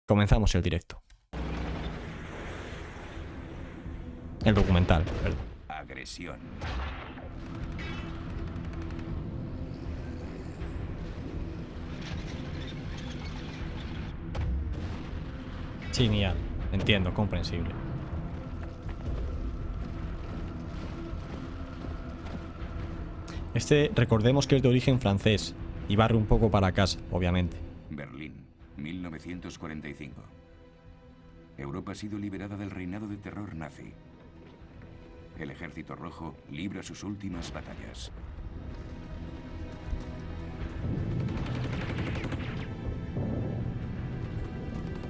Comenzamos el directo. El documental, perdón. Agresión. Sí, Nial. Entiendo, comprensible. Este, recordemos que es de origen francés y barre un poco para casa, obviamente. Berlín, 1945. Europa ha sido liberada del reinado de terror nazi. El Ejército Rojo libra sus últimas batallas.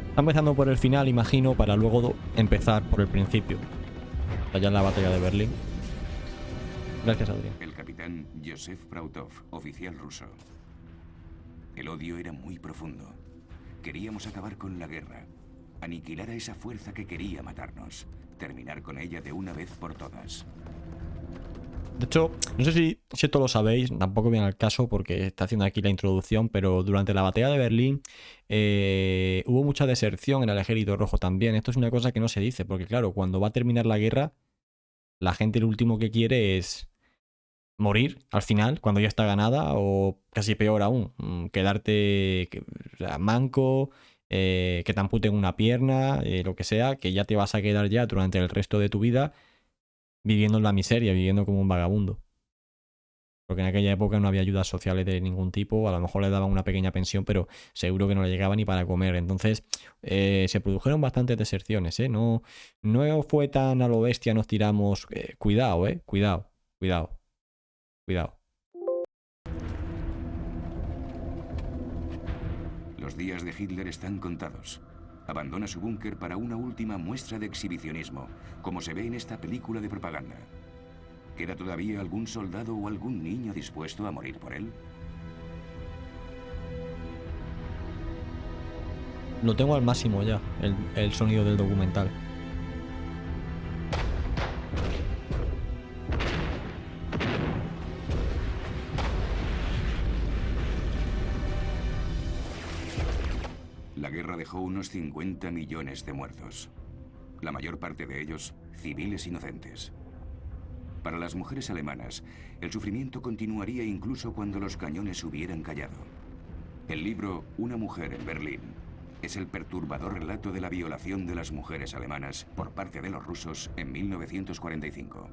Está empezando por el final, imagino, para luego empezar por el principio. Allá en la batalla de Berlín. Gracias, Adrián. El capitán Joseph Prautov, oficial ruso. El odio era muy profundo. Queríamos acabar con la guerra, aniquilar a esa fuerza que quería matarnos, terminar con ella de una vez por todas. De hecho, no sé si esto lo sabéis, tampoco viene al caso porque está haciendo aquí la introducción, pero durante la batalla de Berlín hubo mucha deserción en el Ejército Rojo también. Esto es una cosa que no se dice, porque claro, cuando va a terminar la guerra, la gente lo último que quiere es morir al final, cuando ya está ganada, o casi peor aún, quedarte o sea, manco, que te amputen una pierna, lo que sea, que ya te vas a quedar ya durante el resto de tu vida viviendo en la miseria, viviendo como un vagabundo. Porque en aquella época no había ayudas sociales de ningún tipo, a lo mejor le daban una pequeña pensión, pero seguro que no le llegaba ni para comer. Entonces se produjeron bastantes deserciones, ¿eh? No, no fue tan a lo bestia, nos tiramos. Cuidado, cuidado, cuidado, cuidado. Los días de Hitler están contados. Abandona su búnker para una última muestra de exhibicionismo, como se ve en esta película de propaganda. ¿Queda todavía algún soldado o algún niño dispuesto a morir por él? Lo tengo al máximo ya, el sonido del documental. La guerra dejó unos 50 millones de muertos. La mayor parte de ellos, civiles inocentes. Para las mujeres alemanas, el sufrimiento continuaría incluso cuando los cañones hubieran callado. El libro Una mujer en Berlín es el perturbador relato de la violación de las mujeres alemanas por parte de los rusos en 1945.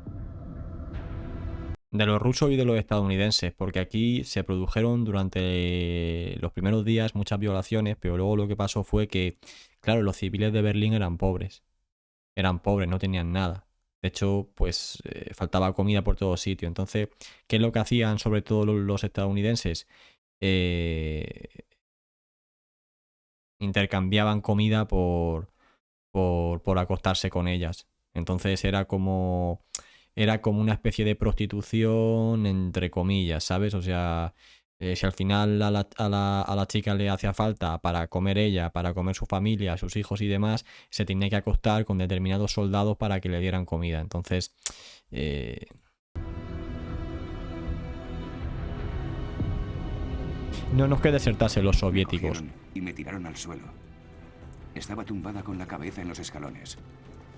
De los rusos y de los estadounidenses, porque aquí se produjeron durante los primeros días muchas violaciones, pero luego lo que pasó fue que, claro, los civiles de Berlín eran pobres, no tenían nada. De hecho, pues faltaba comida por todo sitio. Entonces, ¿qué es lo que hacían sobre todo los estadounidenses? Eh, Intercambiaban comida por acostarse con ellas. Entonces era como una especie de prostitución entre comillas, ¿sabes? O sea, si al final a la chica le hacía falta para comer ella, para comer su familia, sus hijos y demás, se tenía que acostar con determinados soldados para que le dieran comida. Entonces, no nos que desertase los Me soviéticos. cogieron y me tiraron al suelo. Estaba tumbada con la cabeza en los escalones.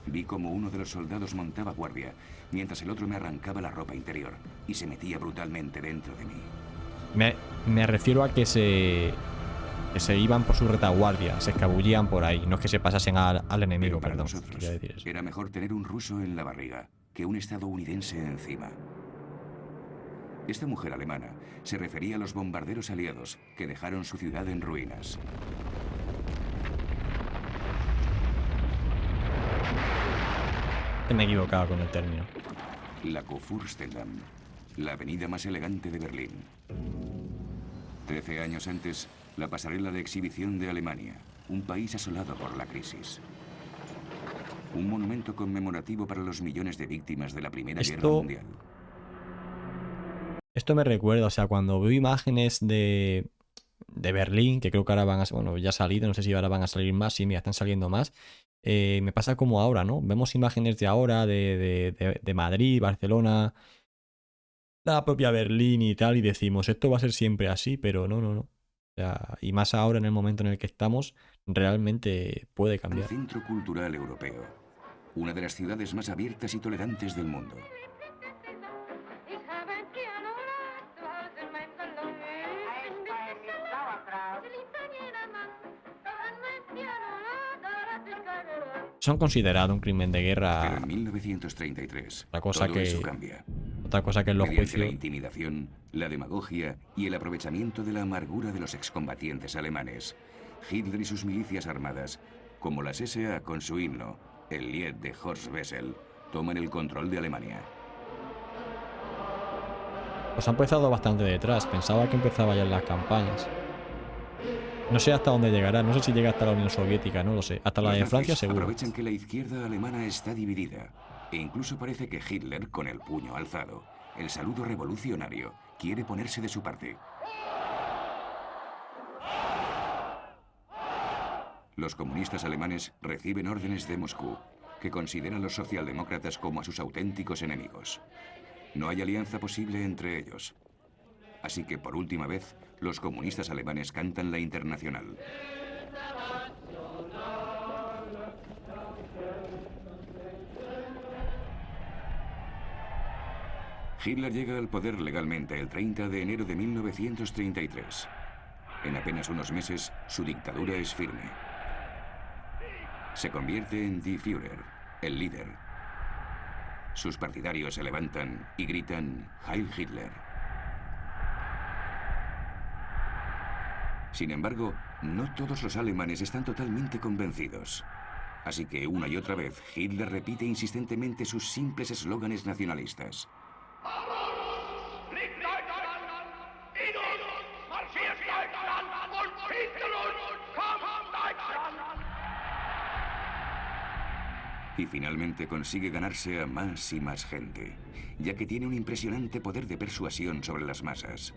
Vi como uno de los soldados montaba guardia, mientras el otro me arrancaba la ropa interior y se metía brutalmente dentro de mí. Me refiero a que se iban por su retaguardia, se escabullían por ahí, no es que se pasasen al enemigo, Pero para perdón. nosotros Quería decir eso. era mejor tener un ruso en la barriga que un estadounidense encima. Esta mujer alemana se refería a los bombarderos aliados que dejaron su ciudad en ruinas. Me he equivocado con el término. La Kurfürstendamm, la avenida más elegante de Berlín. 13 años antes, la pasarela de exhibición de Alemania, un país asolado por la crisis. Un monumento conmemorativo para los millones de víctimas de la Primera Guerra Mundial. Esto me recuerda, o sea, cuando veo imágenes de Berlín, que creo que ahora van a, bueno, ya ha salido, no sé si ahora van a salir más, sí, mira, están saliendo más. Me pasa como ahora, ¿no? Vemos imágenes de ahora, de Madrid, Barcelona, la propia Berlín y tal, y decimos, esto va a ser siempre así, pero no, no, no. O sea, y más ahora en el momento en el que estamos, realmente puede El cambiar. Centro Cultural Europeo, una de las ciudades más abiertas y tolerantes del mundo. Son considerados un crimen de Pero guerra, en 1933, otra cosa todo eso que, cambia. otra cosa que en los Mediante la juicios. intimidación, la demagogia y el aprovechamiento de la amargura de los excombatientes alemanes, Hitler y sus milicias armadas, como las SA con su himno, el Lied de Horst Wessel, toman el control de Alemania. Pues ha empezado bastante detrás. Pensaba que empezaba ya en las campañas. No sé hasta dónde llegará. No sé si llega hasta la Unión Soviética, no lo sé. Hasta la Los de Francia, nazis seguro. aprovechan que la izquierda alemana está dividida, e incluso parece que Hitler, con el puño alzado, el saludo revolucionario, quiere ponerse de su parte. Los comunistas alemanes reciben órdenes de Moscú, que considera a los socialdemócratas como a sus auténticos enemigos. No hay alianza posible entre ellos. Así que por última vez, los comunistas alemanes cantan la Internacional. Hitler llega al poder legalmente el 30 de enero de 1933. En apenas unos meses, su dictadura es firme. Se convierte en Die Führer, el líder. Sus partidarios se levantan y gritan Heil Hitler. Sin embargo, no todos los alemanes están totalmente convencidos. Así que una y otra vez, Hitler repite insistentemente sus simples eslóganes nacionalistas. Y finalmente consigue ganarse a más y más gente, ya que tiene un impresionante poder de persuasión sobre las masas.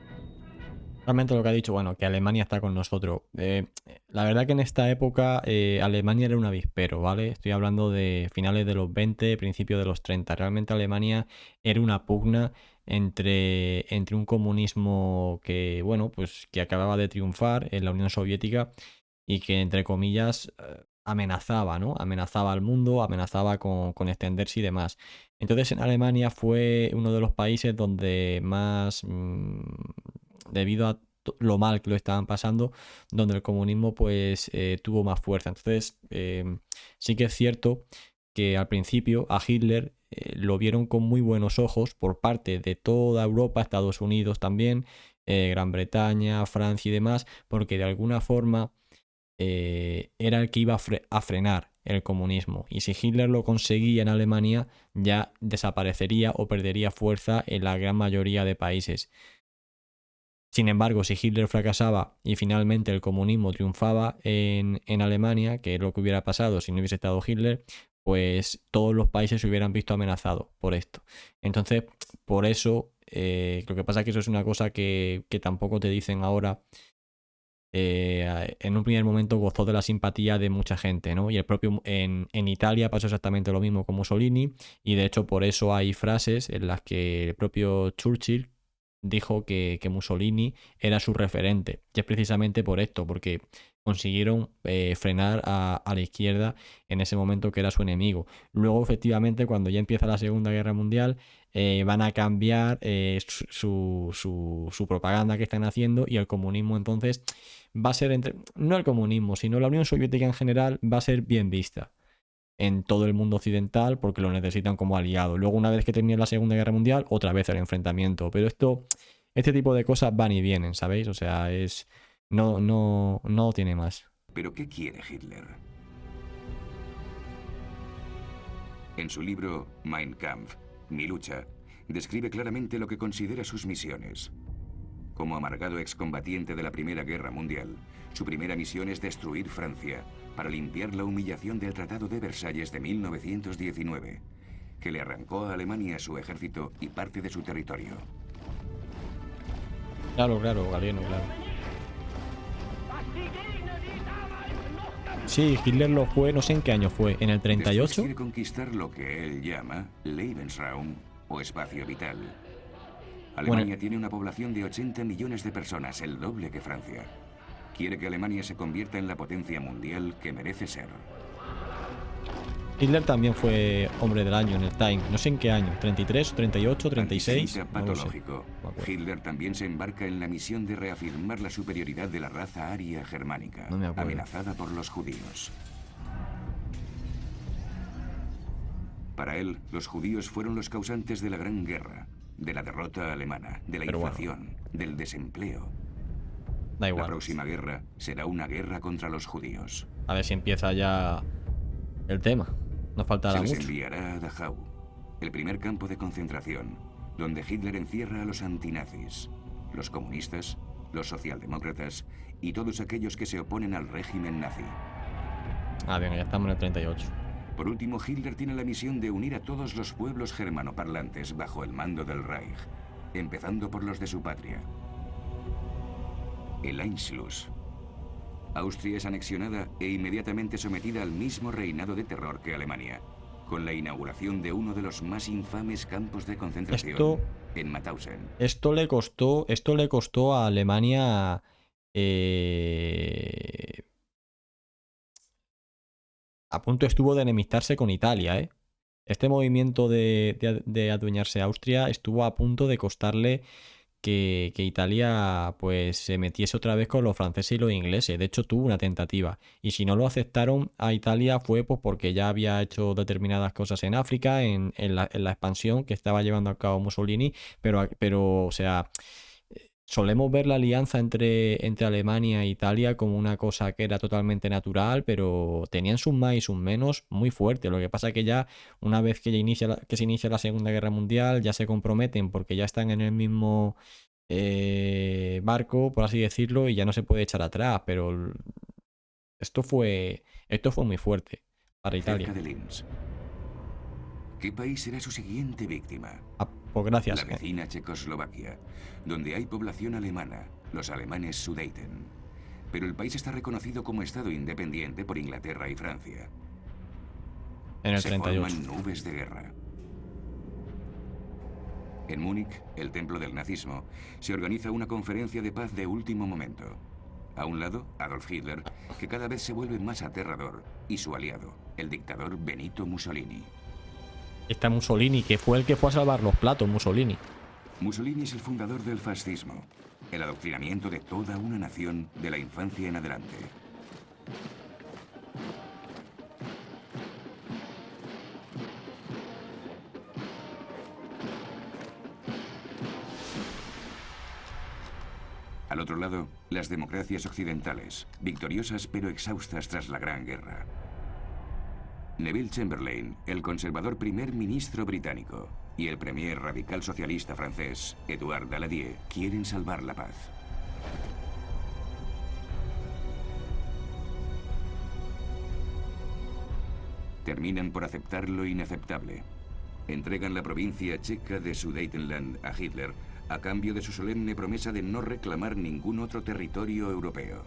Realmente lo que ha dicho, bueno, que Alemania está con nosotros. La verdad que en esta época Alemania era un avispero, ¿vale? Estoy hablando de finales de los 20, principios de los 30. Realmente Alemania era una pugna entre un comunismo que, bueno, pues que acababa de triunfar en la Unión Soviética y que, entre comillas, amenazaba, ¿no? Amenazaba al mundo, amenazaba con extenderse y demás. Entonces en Alemania fue uno de los países donde más, debido a lo mal que lo estaban pasando, donde el comunismo pues tuvo más fuerza. Entonces sí que es cierto que al principio a Hitler lo vieron con muy buenos ojos por parte de toda Europa, Estados Unidos también, Gran Bretaña, Francia y demás, porque de alguna forma era el que iba a frenar el comunismo. Y si Hitler lo conseguía en Alemania, ya desaparecería o perdería fuerza en la gran mayoría de países. Sin embargo, si Hitler fracasaba y finalmente el comunismo triunfaba en Alemania, que es lo que hubiera pasado si no hubiese estado Hitler, pues todos los países se hubieran visto amenazados por esto. Entonces, por eso, lo que pasa es que eso es una cosa que tampoco te dicen ahora. En un primer momento gozó de la simpatía de mucha gente, ¿no? Y el propio en Italia pasó exactamente lo mismo con Mussolini, y de hecho por eso hay frases en las que el propio Churchill dijo que Mussolini era su referente, y es precisamente por esto, porque consiguieron frenar a la izquierda en ese momento que era su enemigo. Luego, efectivamente, cuando ya empieza la Segunda Guerra Mundial, van a cambiar su propaganda que están haciendo, y el comunismo entonces va a ser, no el comunismo, sino la Unión Soviética en general, va a ser bien vista en todo el mundo occidental porque lo necesitan como aliado. Luego, una vez que termine la Segunda Guerra Mundial, otra vez el enfrentamiento. Pero este tipo de cosas van y vienen, ¿sabéis? O sea, no tiene más. ¿Pero qué quiere Hitler? En su libro Mein Kampf, Mi lucha, describe claramente lo que considera sus misiones. Como amargado excombatiente de la Primera Guerra Mundial, su primera misión es destruir Francia para limpiar la humillación del Tratado de Versalles de 1919, que le arrancó a Alemania su ejército y parte de su territorio. Claro, Galieno, claro. Sí, Hitler lo fue, no sé en qué año fue, ¿en el Después 38? quiere conquistar lo que él llama Lebensraum o espacio vital. Bueno, Alemania tiene una población de 80 millones de personas, el doble que Francia. Quiere que Alemania se convierta en la potencia mundial que merece ser. Hitler también fue hombre del año en el Time. No sé en qué año. ¿33, 38, 36? Antisemita No lo sé. patológico, No me acuerdo. Hitler también se embarca en la misión de reafirmar la superioridad de la raza aria germánica, No me acuerdo. amenazada por los judíos. Para él, los judíos fueron los causantes de la Gran Guerra, de la derrota alemana, de la Pero bueno. inflación, del desempleo. Da La igual. próxima guerra será una guerra contra los judíos. A ver si empieza ya el tema. No Se faltará les mucho. enviará a Dachau, el primer campo de concentración, donde Hitler encierra a los antinazis, los comunistas, los socialdemócratas y todos aquellos que se oponen al régimen nazi. Ah, bien, ya estamos en el 38. Por último, Hitler tiene la misión de unir a todos los pueblos germanoparlantes bajo el mando del Reich, empezando por los de su patria. El Anschluss. Austria es anexionada e inmediatamente sometida al mismo reinado de terror que Alemania, con la inauguración de uno de los más infames campos de concentración en Mauthausen. Esto le costó a Alemania a punto estuvo de enemistarse con Italia, ¿eh? Este movimiento de adueñarse a Austria estuvo a punto de costarle que Italia pues se metiese otra vez con los franceses y los ingleses. De hecho, tuvo una tentativa. Y si no lo aceptaron a Italia fue pues porque ya había hecho determinadas cosas en África, en la expansión que estaba llevando a cabo Mussolini, pero o sea, solemos ver la alianza entre Alemania e Italia como una cosa que era totalmente natural, pero tenían sus más y sus menos muy fuertes. Lo que pasa es que ya una vez que, que se inicia la Segunda Guerra Mundial, ya se comprometen porque ya están en el mismo barco, por así decirlo, y ya no se puede echar atrás. Pero esto fue muy fuerte para Italia. Cerca de Linz. ¿Qué país será su siguiente víctima? Ah, pues gracias. La vecina Checoslovaquia, donde hay población alemana, los alemanes Sudeten. Pero el país está reconocido como Estado independiente por Inglaterra y Francia. En el Se 38. forman nubes de guerra. En Múnich, el templo del nazismo, se organiza una conferencia de paz de último momento. A un lado, Adolf Hitler, que cada vez se vuelve más aterrador, y su aliado, el dictador Benito Mussolini. Está Mussolini, que fue el que fue a salvar los platos, Mussolini. Mussolini es el fundador del fascismo, el adoctrinamiento de toda una nación de la infancia en adelante. Al otro lado, las democracias occidentales, victoriosas pero exhaustas tras la Gran Guerra. Neville Chamberlain, el conservador primer ministro británico, y el premier radical socialista francés, Édouard Daladier, quieren salvar la paz. Terminan por aceptar lo inaceptable. Entregan la provincia checa de Sudetenland a Hitler a cambio de su solemne promesa de no reclamar ningún otro territorio europeo.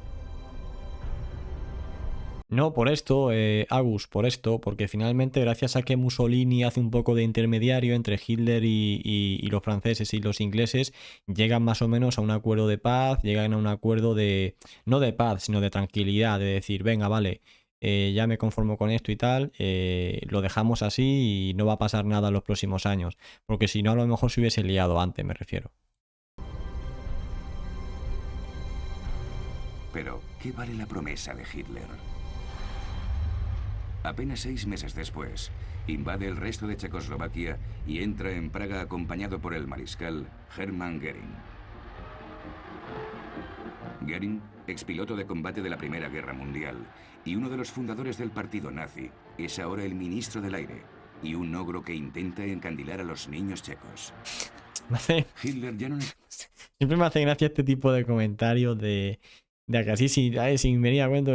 No, por esto, Agus, por esto, porque finalmente gracias a que Mussolini hace un poco de intermediario entre Hitler y los franceses y los ingleses, llegan más o menos a un acuerdo de paz, llegan a un acuerdo de, no de paz, sino de tranquilidad, de decir, venga, vale, ya me conformo con esto y tal, lo dejamos así y no va a pasar nada en los próximos años, porque si no a lo mejor se hubiese liado antes, me refiero. Pero, ¿qué vale la promesa de Hitler? Apenas 6 meses después, invade el resto de Checoslovaquia y entra en Praga acompañado por el mariscal Hermann Göring. Göring, expiloto de combate de la Primera Guerra Mundial y uno de los fundadores del partido nazi, es ahora el ministro del aire y un ogro que intenta encandilar a los niños checos. Hitler ya no... Siempre me hace gracia este tipo de comentarios de que así sin venir a cuento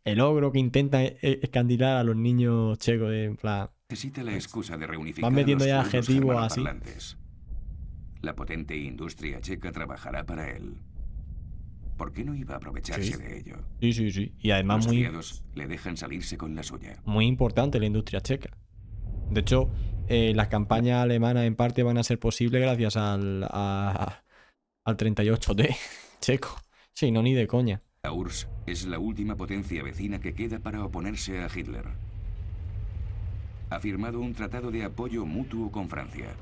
el ogro que intenta escandilar a los niños checos, en plan. Necesita la excusa de reunificar van metiendo ya a los pueblos adjetivos así. germanoparlantes. La potente industria checa trabajará para él. ¿Por qué no iba a aprovecharse de ello? Sí. Y además los aliados le dejan salirse con la suya. Muy importante la industria checa. De hecho, las campañas alemanas en parte van a ser posibles gracias al 38T checo. Sí, no, ni de coña. La URSS es la última potencia vecina que queda para oponerse a Hitler. Ha firmado un tratado de apoyo mutuo con Francia.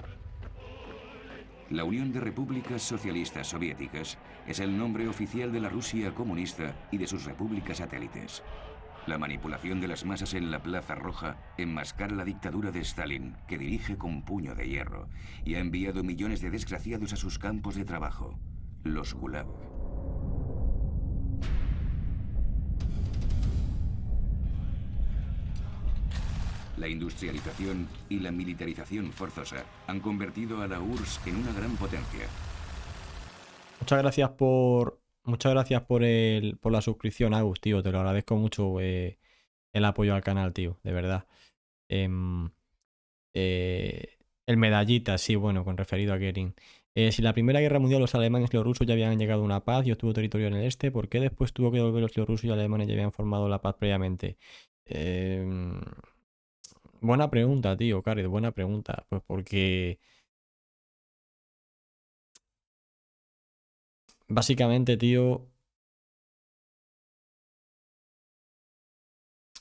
La Unión de Repúblicas Socialistas Soviéticas es el nombre oficial de la Rusia comunista y de sus repúblicas satélites. La manipulación de las masas en la Plaza Roja enmascara la dictadura de Stalin, que dirige con puño de hierro, y ha enviado millones de desgraciados a sus campos de trabajo, los Gulag. La industrialización y la militarización forzosa han convertido a la URSS en una gran potencia. Muchas gracias por la suscripción, Agus, tío. Te lo agradezco mucho el apoyo al canal, tío, de verdad. Em, el medallita, sí, bueno, con referido a Goering. Si en la Primera Guerra Mundial los alemanes y los rusos ya habían llegado a una paz y obtuvo territorio en el este, ¿por qué después tuvo que devolver los rusos y los alemanes ya habían formado la paz previamente? Buena pregunta, tío, Caret, buena pregunta. Pues porque básicamente, tío,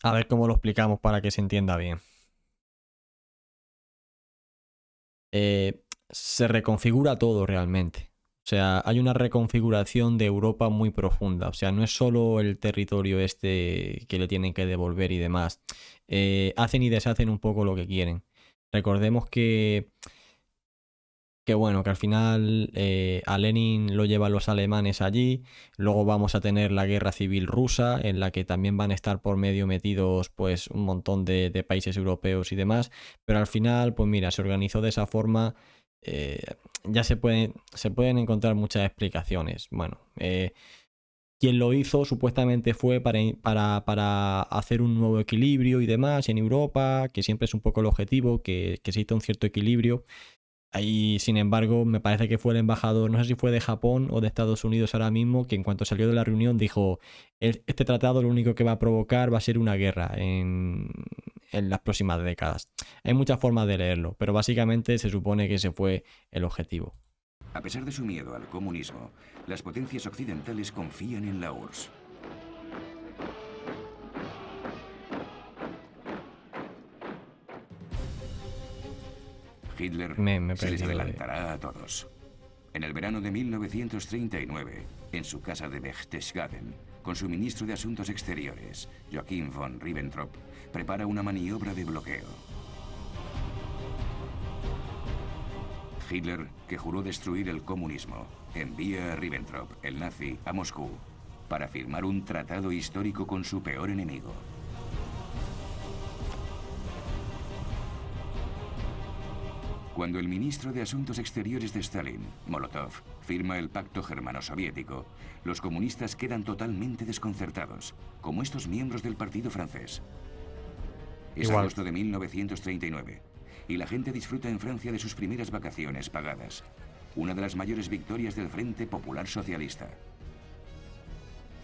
a ver cómo lo explicamos para que se entienda bien. Se reconfigura todo realmente. O sea, hay una reconfiguración de Europa muy profunda. O sea, no es solo el territorio este que le tienen que devolver y demás. Hacen y deshacen un poco lo que quieren. Recordemos que bueno, que al final a Lenin lo llevan los alemanes allí. Luego vamos a tener la guerra civil rusa, en la que también van a estar por medio metidos pues un montón de países europeos y demás. Pero al final, pues mira, se organizó de esa forma. Ya se pueden encontrar muchas explicaciones. Bueno, quien lo hizo supuestamente fue para hacer un nuevo equilibrio y demás en Europa, que siempre es un poco el objetivo, que exista un cierto equilibrio. Ahí, sin embargo, me parece que fue el embajador, no sé si fue de Japón o de Estados Unidos ahora mismo, que en cuanto salió de la reunión dijo, este tratado lo único que va a provocar va a ser una guerra en las próximas décadas. Hay muchas formas de leerlo, pero básicamente se supone que ese fue el objetivo. A pesar de su miedo al comunismo, las potencias occidentales confían en la URSS. Hitler se les adelantará a todos. En el verano de 1939, en su casa de Berchtesgaden, con su ministro de Asuntos Exteriores, Joachim von Ribbentrop, prepara una maniobra de bloqueo. Hitler, que juró destruir el comunismo, envía a Ribbentrop, el nazi, a Moscú para firmar un tratado histórico con su peor enemigo. Cuando el ministro de Asuntos Exteriores de Stalin, Molotov, firma el pacto germano-soviético, los comunistas quedan totalmente desconcertados, como estos miembros del partido francés. Es agosto de 1939, y la gente disfruta en Francia de sus primeras vacaciones pagadas, una de las mayores victorias del Frente Popular Socialista.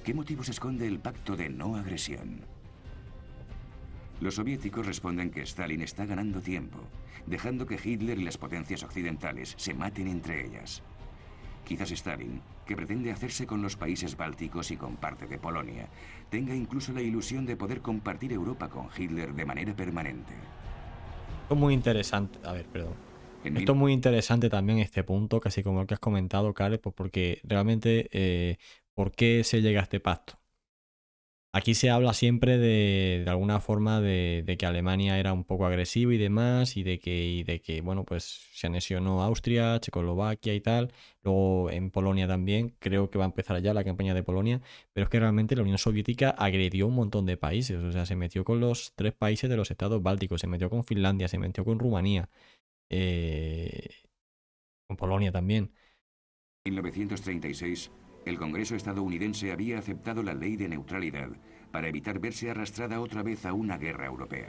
¿Qué motivos esconde el pacto de no agresión? Los soviéticos responden que Stalin está ganando tiempo, dejando que Hitler y las potencias occidentales se maten entre ellas. Quizás Stalin, que pretende hacerse con los países bálticos y con parte de Polonia, tenga incluso la ilusión de poder compartir Europa con Hitler de manera permanente. Esto es muy interesante. A ver, perdón. Esto es muy interesante también este punto, casi como el que has comentado, Karel, pues porque realmente, ¿por qué se llega a este pacto? Aquí se habla siempre de alguna forma de que Alemania era un poco agresiva y demás, y de que bueno, pues se anexionó Austria, Checoslovaquia y tal. Luego en Polonia también, creo que va a empezar ya la campaña de Polonia, pero es que realmente la Unión Soviética agredió un montón de países, o sea, se metió con los 3 países de los estados bálticos, se metió con Finlandia, se metió con Rumanía, con Polonia también. En 1936, el Congreso estadounidense había aceptado la ley de neutralidad para evitar verse arrastrada otra vez a una guerra europea.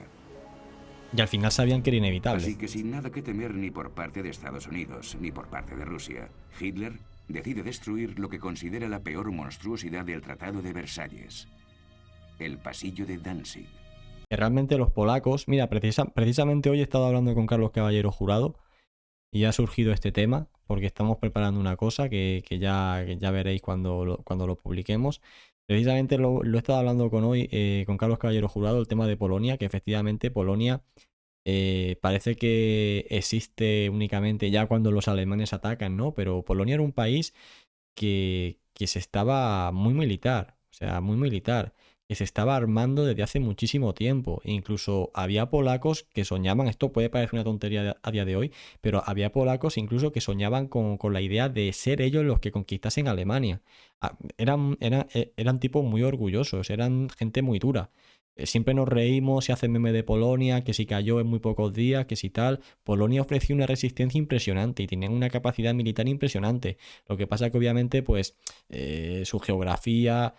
Y al final sabían que era inevitable. Así que sin nada que temer ni por parte de Estados Unidos ni por parte de Rusia, Hitler decide destruir lo que considera la peor monstruosidad del Tratado de Versalles, el pasillo de Danzig. Realmente los polacos, mira, precisamente hoy he estado hablando con Carlos Caballero Jurado y ha surgido este tema porque estamos preparando una cosa que ya veréis cuando lo publiquemos. Precisamente lo he estado hablando con Carlos Caballero Jurado, el tema de Polonia, que efectivamente Polonia parece que existe únicamente ya cuando los alemanes atacan, ¿no? Pero Polonia era un país que se estaba muy militar, o sea, muy militar, que se estaba armando desde hace muchísimo tiempo. E incluso había polacos que soñaban, esto puede parecer una tontería a día de hoy, pero había polacos incluso que soñaban con la idea de ser ellos los que conquistasen Alemania. Eran tipos muy orgullosos, eran gente muy dura. Siempre nos reímos, se hace meme de Polonia, que si cayó en muy pocos días, que si tal. Polonia ofreció una resistencia impresionante y tenían una capacidad militar impresionante. Lo que pasa que obviamente, pues, su geografía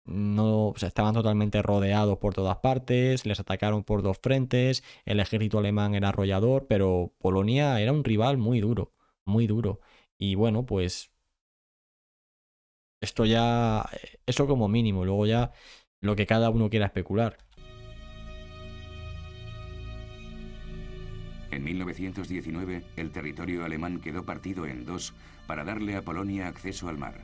no, o sea, estaban totalmente rodeados por todas partes, les atacaron por dos frentes, el ejército alemán era arrollador, pero Polonia era un rival muy duro, muy duro. Y bueno, pues esto ya, eso como mínimo, luego ya lo que cada uno quiera especular. En 1919, el territorio alemán quedó partido en dos para darle a Polonia acceso al mar.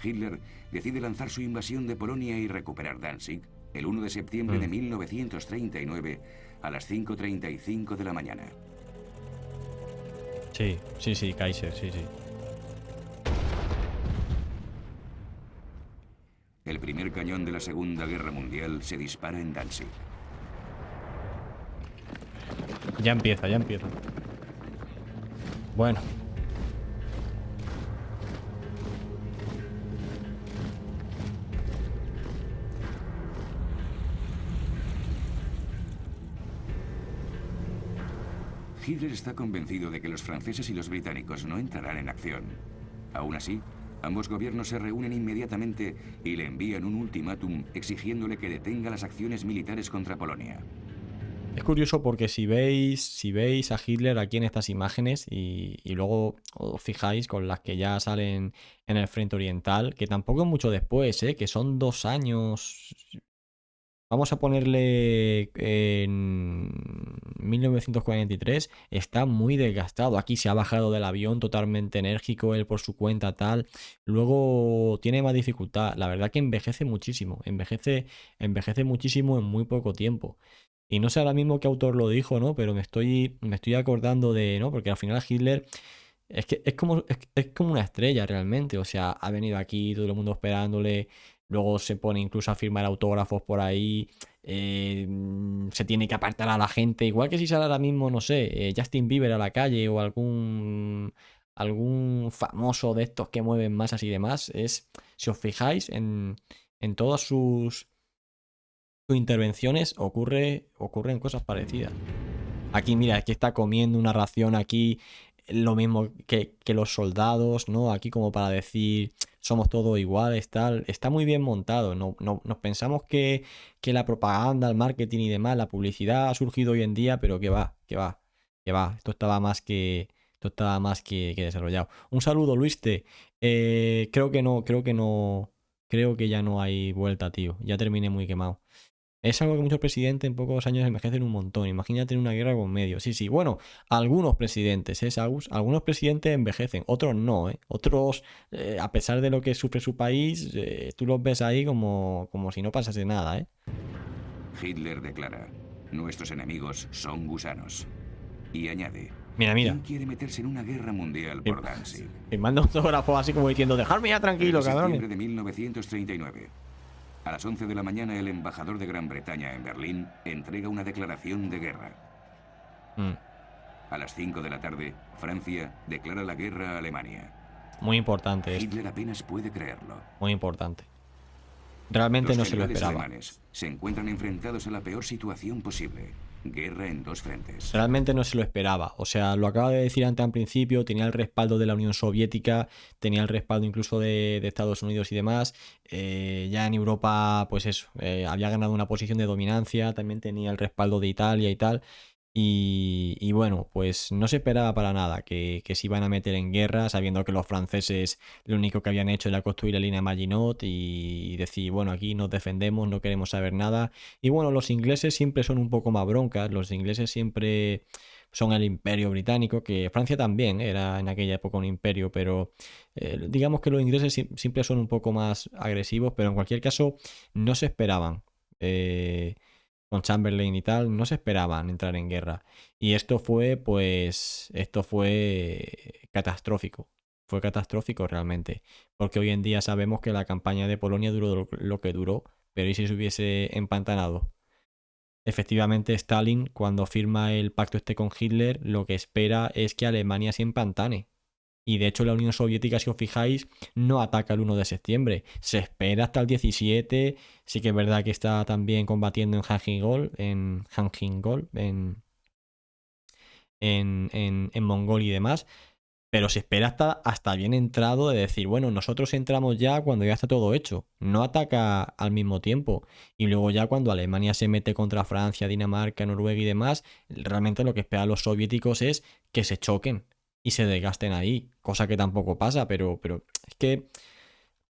Hitler decide lanzar su invasión de Polonia y recuperar Danzig el 1 de septiembre de 1939 a las 5:35 de la mañana. Sí, Kaiser, sí. El primer cañón de la Segunda Guerra Mundial se dispara en Danzig. Ya empieza. Bueno. Hitler está convencido de que los franceses y los británicos no entrarán en acción. Aún así, ambos gobiernos se reúnen inmediatamente y le envían un ultimátum exigiéndole que detenga las acciones militares contra Polonia. Es curioso porque si veis a Hitler aquí en estas imágenes y luego os fijáis con las que ya salen en el frente oriental, que tampoco es mucho después, que son 2 años. Vamos a ponerle en 1943, está muy desgastado. Aquí se ha bajado del avión totalmente enérgico, él por su cuenta tal. Luego tiene más dificultad. La verdad que envejece muchísimo en muy poco tiempo. Y no sé ahora mismo qué autor lo dijo, ¿no? Pero me estoy acordando de, ¿no? Porque al final Hitler es que es como una estrella realmente. O sea, ha venido aquí, todo el mundo esperándole. Luego se pone incluso a firmar autógrafos por ahí. Se tiene que apartar a la gente. Igual que si sale ahora mismo, no sé, Justin Bieber a la calle o algún famoso de estos que mueven masas y demás. Si os fijáis en todas sus intervenciones, ocurren cosas parecidas. Aquí, mira, aquí está comiendo una ración aquí, lo mismo que los soldados, ¿no? Aquí como para decir, somos todos iguales, tal. Está muy bien montado. No, nos pensamos que la propaganda, el marketing y demás, la publicidad ha surgido hoy en día, pero que va. Esto estaba más que desarrollado. Un saludo, Luiste. Creo que ya no hay vuelta, tío. Ya terminé muy quemado. Es algo que muchos presidentes en pocos años envejecen un montón. Imagínate en una guerra con medio. Sí. Bueno, algunos presidentes, Saus? Algunos presidentes envejecen, otros no, ¿eh? Otros, a pesar de lo que sufre su país, tú los ves ahí como si no pasase nada, ¿eh? Hitler declara: nuestros enemigos son gusanos. Y añade: Mira. ¿quién quiere meterse en una guerra mundial por Danzig? Me manda autógrafo así como diciendo, dejadme ya tranquilo, 3 de cabrones. septiembre de 1939. A las 11 de la mañana, el embajador de Gran Bretaña en Berlín entrega una declaración de guerra. A las 5 de la tarde, Francia declara la guerra a Alemania. Muy importante esto. Hitler apenas puede creerlo. Muy importante. Realmente no se lo Los esperaba. alemanes se encuentran enfrentados a la peor situación posible. Guerra en dos frentes. Realmente no se lo esperaba. O sea, lo acaba de decir antes al principio, tenía el respaldo de la Unión Soviética, tenía el respaldo incluso de Estados Unidos y demás. Ya en Europa, pues eso, había ganado una posición de dominancia, también tenía el respaldo de Italia y tal. Y bueno, pues no se esperaba para nada que se iban a meter en guerra, sabiendo que los franceses lo único que habían hecho era construir la línea Maginot y decir, bueno, aquí nos defendemos, no queremos saber nada. Y bueno, los ingleses siempre son un poco más broncas, los ingleses siempre son el imperio británico, que Francia también era en aquella época un imperio, pero digamos que los ingleses siempre son un poco más agresivos, pero en cualquier caso no se esperaban. Con Chamberlain y tal, no se esperaban entrar en guerra. Y esto fue catastrófico. Fue catastrófico realmente. Porque hoy en día sabemos que la campaña de Polonia duró lo que duró, pero ¿y si se hubiese empantanado? Efectivamente, Stalin, cuando firma el pacto este con Hitler, lo que espera es que Alemania se empantane. Y de hecho la Unión Soviética, si os fijáis, no ataca el 1 de septiembre. Se espera hasta el 17. Sí que es verdad que está también combatiendo en Hanjingol, en Mongolia y demás. Pero se espera hasta bien entrado de decir, bueno, nosotros entramos ya cuando ya está todo hecho. No ataca al mismo tiempo. Y luego ya cuando Alemania se mete contra Francia, Dinamarca, Noruega y demás, realmente lo que esperan los soviéticos es que se choquen y se desgasten ahí. Cosa que tampoco pasa, pero es que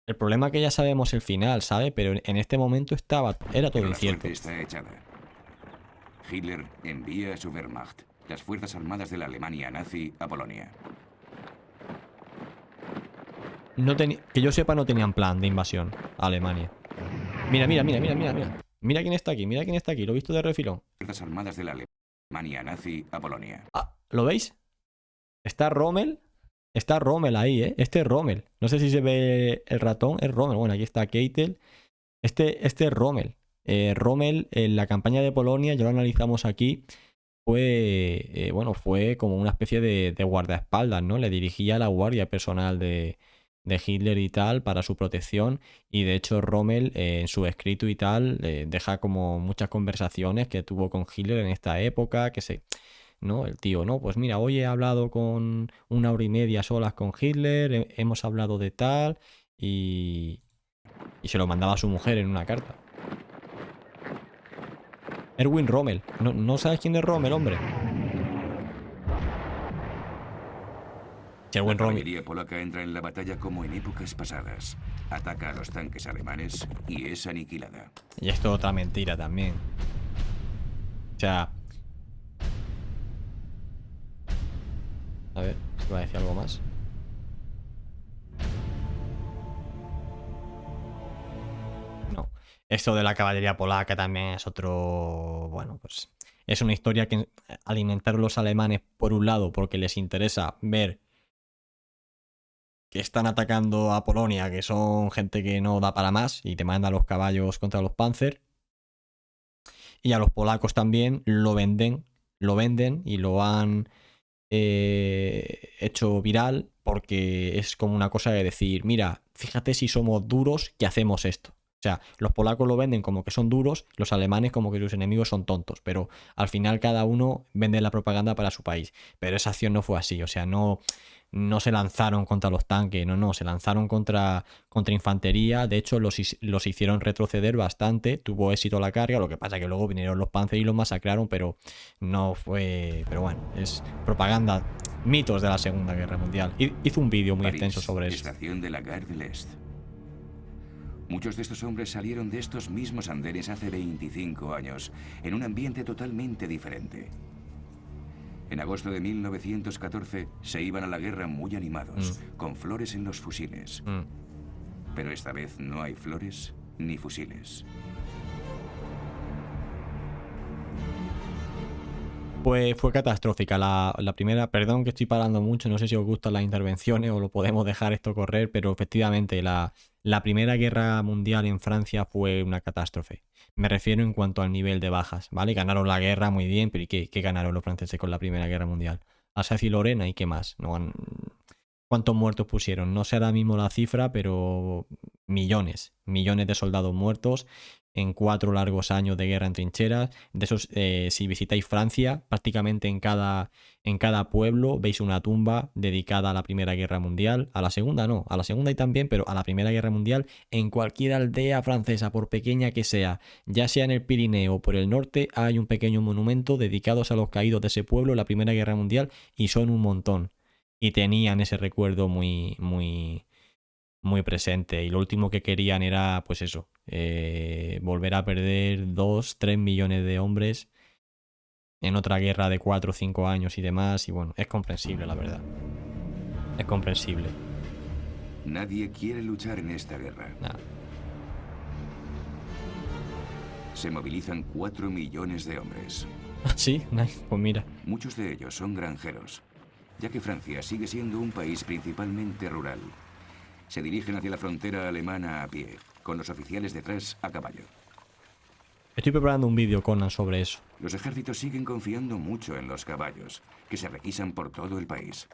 el problema es que ya sabemos el final, ¿sabe? Pero en este momento era todo Pero la incierto. suerte está echada. Hitler envía a su Wehrmacht, las fuerzas armadas de la Alemania nazi, a Polonia. Que yo sepa, no tenían plan de invasión a Alemania. Mira, mira, mira, mira, mira, mira. Mira quién está aquí, mira quién está aquí. Lo he visto de refilón. Fuerzas armadas de la Alemania nazi, a Polonia. Ah, ¿lo veis? Está Rommel. Está Rommel ahí, ¿eh? Este es Rommel. No sé si se ve el ratón. Es Rommel. Bueno, aquí está Keitel. Este es Rommel. Rommel, en la campaña de Polonia, ya lo analizamos aquí, fue como una especie de guardaespaldas, ¿no? Le dirigía la guardia personal de Hitler y tal para su protección. Y de hecho Rommel, en su escrito y tal, deja como muchas conversaciones que tuvo con Hitler en esta época, ¿no? El tío, ¿no? Pues mira, hoy he hablado con 1 hora y media solas con Hitler, hemos hablado de tal y se lo mandaba a su mujer en una carta. Erwin Rommel. ¿No sabes quién es Rommel, hombre? La Erwin Rommel. caballería polaca entra en la batalla como en épocas pasadas. Ataca a los tanques alemanes y es aniquilada. Y esto es otra mentira también. O sea... A ver, si va a decir algo más. No. Esto de la caballería polaca también es otro... Bueno, pues... Es una historia que alimentaron los alemanes, por un lado, porque les interesa ver que están atacando a Polonia, que son gente que no da para más y te manda los caballos contra los Panzer. Y a los polacos también lo venden y lo han hecho viral porque es como una cosa de decir, mira, fíjate si somos duros que hacemos esto. O sea, los polacos lo venden como que son duros, los alemanes como que sus enemigos son tontos, pero al final cada uno vende la propaganda para su país. Pero esa acción no fue así, o sea, no se lanzaron contra los tanques, no, se lanzaron contra infantería. De hecho, los hicieron retroceder bastante, tuvo éxito la carga, lo que pasa que luego vinieron los Panzer y los masacraron, pero no fue... Pero bueno, es propaganda, mitos de la Segunda Guerra Mundial. Hizo un vídeo muy París, extenso sobre eso. estación de la Gare de l'Est. Muchos de estos hombres salieron de estos mismos andenes hace 25 años, en un ambiente totalmente diferente. En agosto de 1914 se iban a la guerra muy animados, con flores en los fusiles. Pero esta vez no hay flores ni fusiles. Pues fue catastrófica la primera. Perdón que estoy parando mucho, no sé si os gustan las intervenciones o lo podemos dejar esto correr, pero efectivamente la Primera Guerra Mundial en Francia fue una catástrofe. Me refiero en cuanto al nivel de bajas, ¿vale? Ganaron la guerra muy bien, pero ¿y qué ganaron los franceses con la Primera Guerra Mundial? Alsacia y Lorena, ¿y qué más? ¿Cuántos muertos pusieron? No sé ahora mismo la cifra, pero millones de soldados muertos en 4 largos años de guerra en trincheras. De esos, si visitáis Francia, prácticamente en cada pueblo veis una tumba dedicada a la Primera Guerra Mundial. A la Segunda no, a la Segunda y también, pero a la Primera Guerra Mundial. En cualquier aldea francesa, por pequeña que sea, ya sea en el Pirineo o por el norte, hay un pequeño monumento dedicado a los caídos de ese pueblo en la Primera Guerra Mundial y son un montón. Y tenían ese recuerdo muy, muy, muy presente. Y lo último que querían era, pues eso, volver a perder 2, 3 millones de hombres en otra guerra de 4 o 5 años y demás. Y bueno, es comprensible, la verdad. Es comprensible. Nadie quiere luchar en esta guerra. Nada. Se movilizan 4 millones de hombres. Sí, nice. Pues mira. Muchos de ellos son granjeros, ya que Francia sigue siendo un país principalmente rural. Se dirigen hacia la frontera alemana a pie, con los oficiales detrás a caballo. Estoy preparando un vídeo, Conan, sobre eso. Los ejércitos siguen confiando mucho en los caballos, que se requisan por todo el país.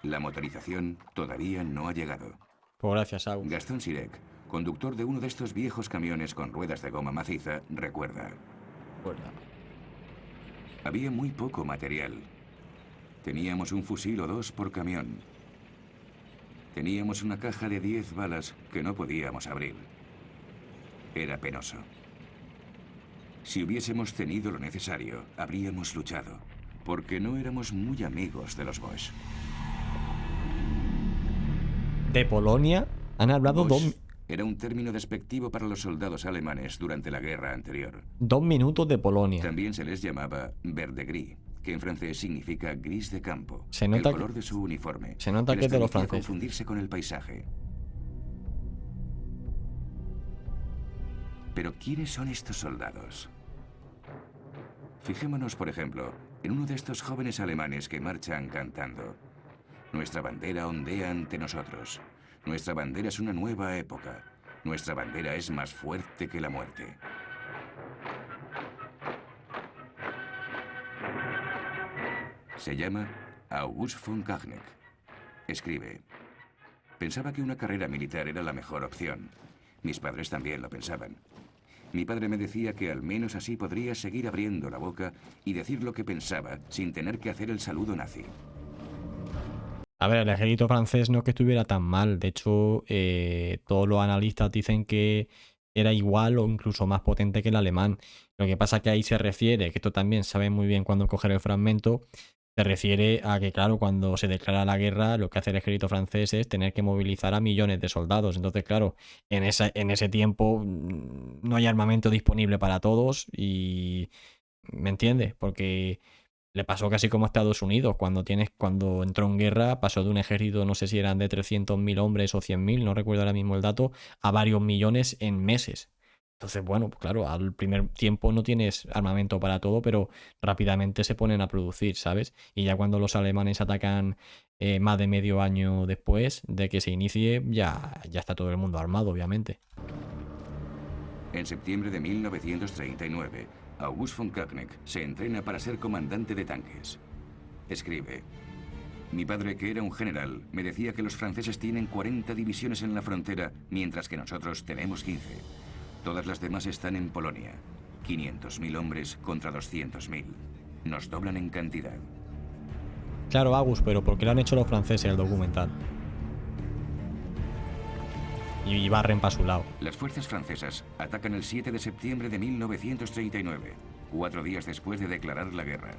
La motorización todavía no ha llegado. Pues gracias, Agus. Gastón Sirek, conductor de uno de estos viejos camiones con ruedas de goma maciza, recuerda. Había muy poco material. Teníamos un fusil o 2 por camión. Teníamos una caja de 10 balas que no podíamos abrir. Era penoso. Si hubiésemos tenido lo necesario, habríamos luchado, porque no éramos muy amigos de los Bosch. De Polonia han hablado Bosch era un término despectivo para los soldados alemanes durante la guerra anterior. 2 minutos de Polonia. También se les llamaba verde gris, que en francés significa gris de campo, Se nota el color de su uniforme. se nota que que les es de los permitía franceses. confundirse con el paisaje. Pero ¿quiénes son estos soldados? Fijémonos, por ejemplo, en uno de estos jóvenes alemanes que marchan cantando. Nuestra bandera ondea ante nosotros. Nuestra bandera es una nueva época. Nuestra bandera es más fuerte que la muerte. Se llama August von Kachnek. Escribe: pensaba que una carrera militar era la mejor opción. Mis padres también lo pensaban. Mi padre me decía que al menos así podría seguir abriendo la boca y decir lo que pensaba sin tener que hacer el saludo nazi. A ver, el ejército francés no es que estuviera tan mal. De hecho, todos los analistas dicen que era igual o incluso más potente que el alemán. Lo que pasa que ahí se refiere, que esto también sabe muy bien cuándo coger el fragmento, se refiere a que, claro, cuando se declara la guerra, lo que hace el ejército francés es tener que movilizar a millones de soldados. Entonces, claro, en ese tiempo no hay armamento disponible para todos y... ¿Me entiendes? Porque le pasó casi como a Estados Unidos. Cuando entró en guerra, pasó de un ejército, no sé si eran de 300.000 hombres o 100.000, no recuerdo ahora mismo el dato, a varios millones en meses. Entonces, bueno, pues claro, al primer tiempo no tienes armamento para todo, pero rápidamente se ponen a producir, ¿sabes? Y ya cuando los alemanes atacan más de medio año después de que se inicie, ya está todo el mundo armado, obviamente. En septiembre de 1939, August von Kachnek se entrena para ser comandante de tanques. Escribe: mi padre, que era un general, me decía que los franceses tienen 40 divisiones en la frontera, mientras que nosotros tenemos 15. Todas las demás están en Polonia. 500.000 hombres contra 200.000. Nos doblan en cantidad. Claro, Agus, pero ¿por qué lo han hecho los franceses el documental? Y barren para su lado. Las fuerzas francesas atacan el 7 de septiembre de 1939, 4 días después de declarar la guerra.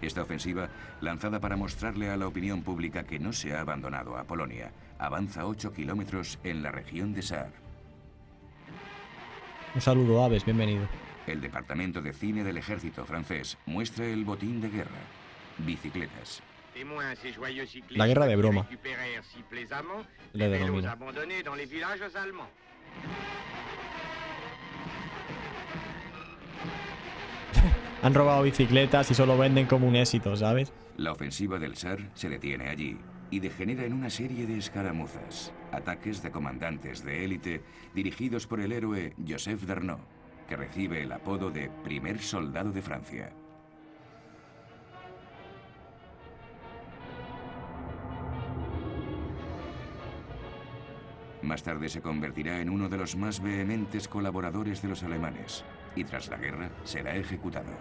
Esta ofensiva, lanzada para mostrarle a la opinión pública que no se ha abandonado a Polonia, avanza 8 kilómetros en la región de Saar. Un saludo, Aves, bienvenido. El departamento de cine del ejército francés muestra el botín de guerra: bicicletas. La guerra de broma. Le denomina. Han robado bicicletas y solo venden como un éxito, ¿sabes? La ofensiva del Saar se detiene allí y degenera en una serie de escaramuzas, ataques de comandantes de élite dirigidos por el héroe Joseph Darnaud, que recibe el apodo de primer soldado de Francia. Más tarde se convertirá en uno de los más vehementes colaboradores de los alemanes y tras la guerra será ejecutado.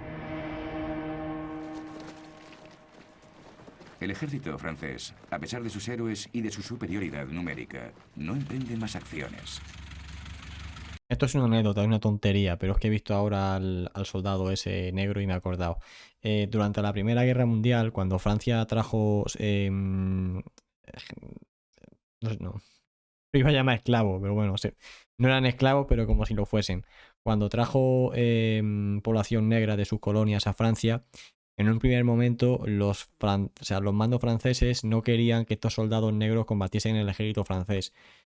El ejército francés, a pesar de sus héroes y de su superioridad numérica, no emprende más acciones. Esto es una anécdota, es una tontería, pero es que he visto ahora al soldado ese negro y me he acordado. Durante la Primera Guerra Mundial, cuando Francia trajo... no, no, lo iba a llamar esclavos, pero bueno, no eran esclavos, pero como si lo fuesen. cuando trajo población negra de sus colonias a Francia, en un primer momento los mandos franceses no querían que estos soldados negros combatiesen en el ejército francés,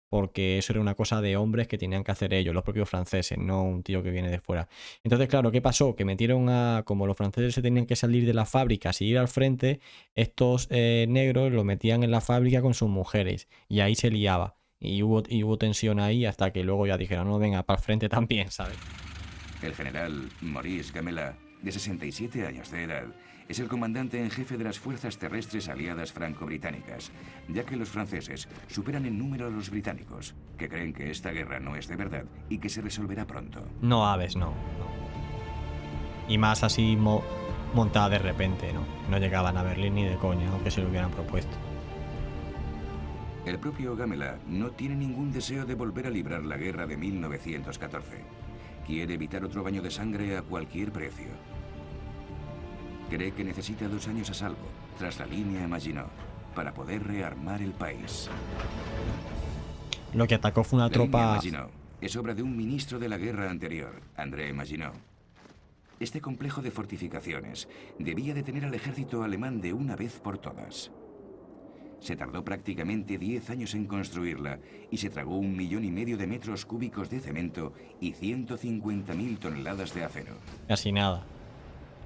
porque eso era una cosa de hombres que tenían que hacer ellos, los propios franceses, no un tío que viene de fuera. Entonces, claro, ¿qué pasó? Que metieron como los franceses se tenían que salir de las fábricas y ir al frente, estos negros lo metían en la fábrica con sus mujeres, y ahí se liaba. Y hubo tensión ahí hasta que luego ya dijeron, no, venga, para el frente también, ¿sabes? El general Maurice Gamelin, de 67 años de edad, es el comandante en jefe de las fuerzas terrestres aliadas franco-británicas, ya que los franceses superan en número a los británicos, que creen que esta guerra no es de verdad y que se resolverá pronto. No, aves, no. Y más así montada de repente, ¿no? No llegaban a Berlín ni de coña, aunque se lo hubieran propuesto. El propio Gamelin no tiene ningún deseo de volver a librar la guerra de 1914. Quiere evitar otro baño de sangre a cualquier precio. Cree que necesita 2 años a salvo, tras la línea Maginot, para poder rearmar el país. Lo que atacó fue una La línea tropa... Maginot es obra de un ministro de la guerra anterior, André Maginot. Este complejo de fortificaciones debía detener al ejército alemán de una vez por todas. Se tardó prácticamente 10 años en construirla y se tragó 1,5 millones de metros cúbicos de cemento y 150.000 toneladas de acero. Casi nada.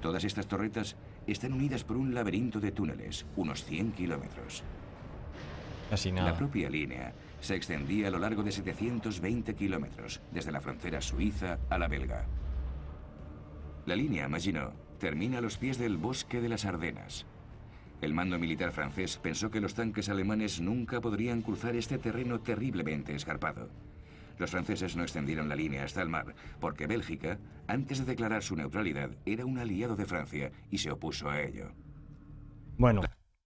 Todas estas torretas están unidas por un laberinto de túneles, unos 100 kilómetros. Casi nada. La propia línea se extendía a lo largo de 720 kilómetros, desde la frontera suiza a la belga. La línea Maginot termina a los pies del bosque de las Ardenas. El mando militar francés pensó que los tanques alemanes nunca podrían cruzar este terreno terriblemente escarpado. Los franceses no extendieron la línea hasta el mar, porque Bélgica, antes de declarar su neutralidad, era un aliado de Francia y se opuso a ello. Bueno,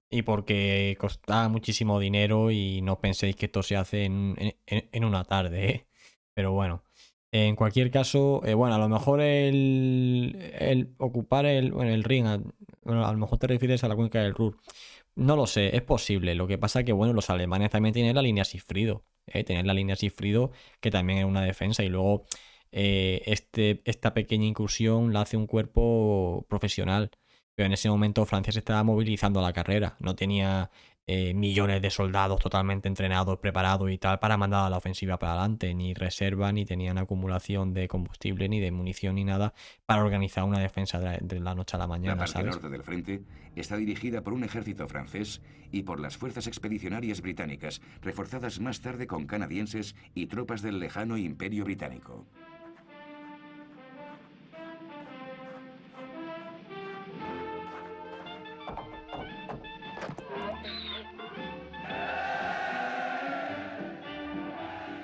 y porque costaba muchísimo dinero y no penséis que esto se hace en una tarde, ¿eh? Pero bueno, en cualquier caso, bueno, a lo mejor el ocupar el Rin, bueno, a lo mejor te refieres a la cuenca del Ruhr. No lo sé, es posible. Lo que pasa que, bueno, los alemanes también tienen la línea Sigfrido. Tienen la línea Sigfrido, que también es una defensa. Y luego esta pequeña incursión la hace un cuerpo profesional. Pero en ese momento Francia se estaba movilizando a la carrera. No tenía millones de soldados totalmente entrenados, preparados y tal para mandar a la ofensiva para adelante. Ni reserva, ni tenían acumulación de combustible, ni de munición, ni nada para organizar una defensa de la noche a la mañana, La parte ¿sabes? norte del frente está dirigida por un ejército francés y por las fuerzas expedicionarias británicas, reforzadas más tarde con canadienses y tropas del lejano Imperio Británico.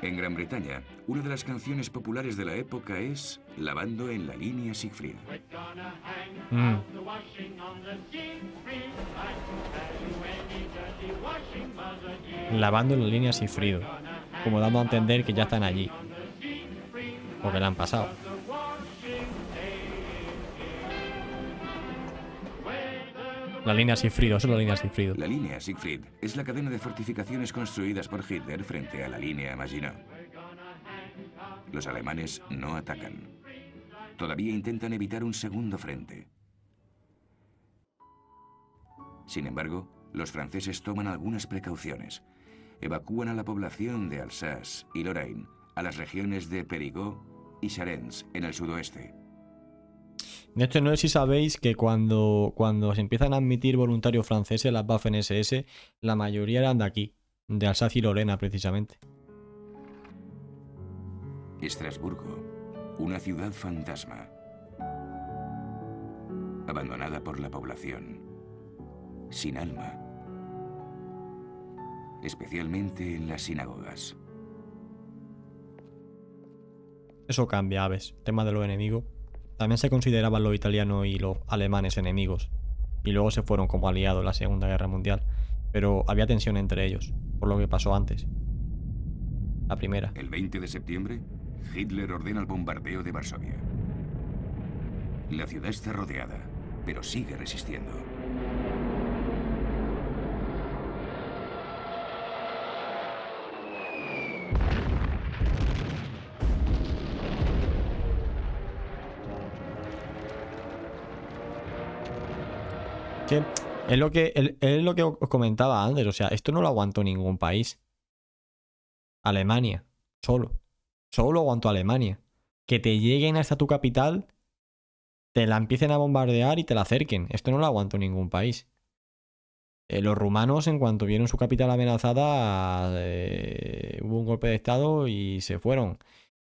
En Gran Bretaña, una de las canciones populares de la época es Lavando en la línea Siegfried. Lavando en la línea Sigfrido, como dando a entender que ya están allí, porque la han pasado. La línea Sigfrido, eso es la línea Sigfrido. La línea Siegfried es la cadena de fortificaciones construidas por Hitler frente a la línea Maginot. Los alemanes no atacan. Todavía intentan evitar un segundo frente. Sin embargo, los franceses toman algunas precauciones. Evacúan a la población de Alsace y Lorraine a las regiones de Périgord y Charente en el sudoeste. De hecho, no sé si sabéis que cuando se empiezan a admitir voluntarios franceses, las Waffen-SS, la mayoría eran de aquí, de Alsacia y Lorena, precisamente. Estrasburgo, una ciudad fantasma. Abandonada por la población. Sin alma. Especialmente en las sinagogas. Eso cambia, Aves. Tema de los enemigos. También se consideraban los italianos y los alemanes enemigos. Y luego se fueron como aliados en la Segunda Guerra Mundial. Pero había tensión entre ellos, por lo que pasó antes. La primera. El 20 de septiembre, Hitler ordena el bombardeo de Varsovia. La ciudad está rodeada, pero sigue resistiendo. Es lo que os comentaba antes. O sea, esto no lo aguantó ningún país. Alemania. Solo. Solo aguantó Alemania. Que te lleguen hasta tu capital, te la empiecen a bombardear y te la acerquen. Esto no lo aguantó ningún país. Los rumanos, en cuanto vieron su capital amenazada, hubo un golpe de estado y se fueron.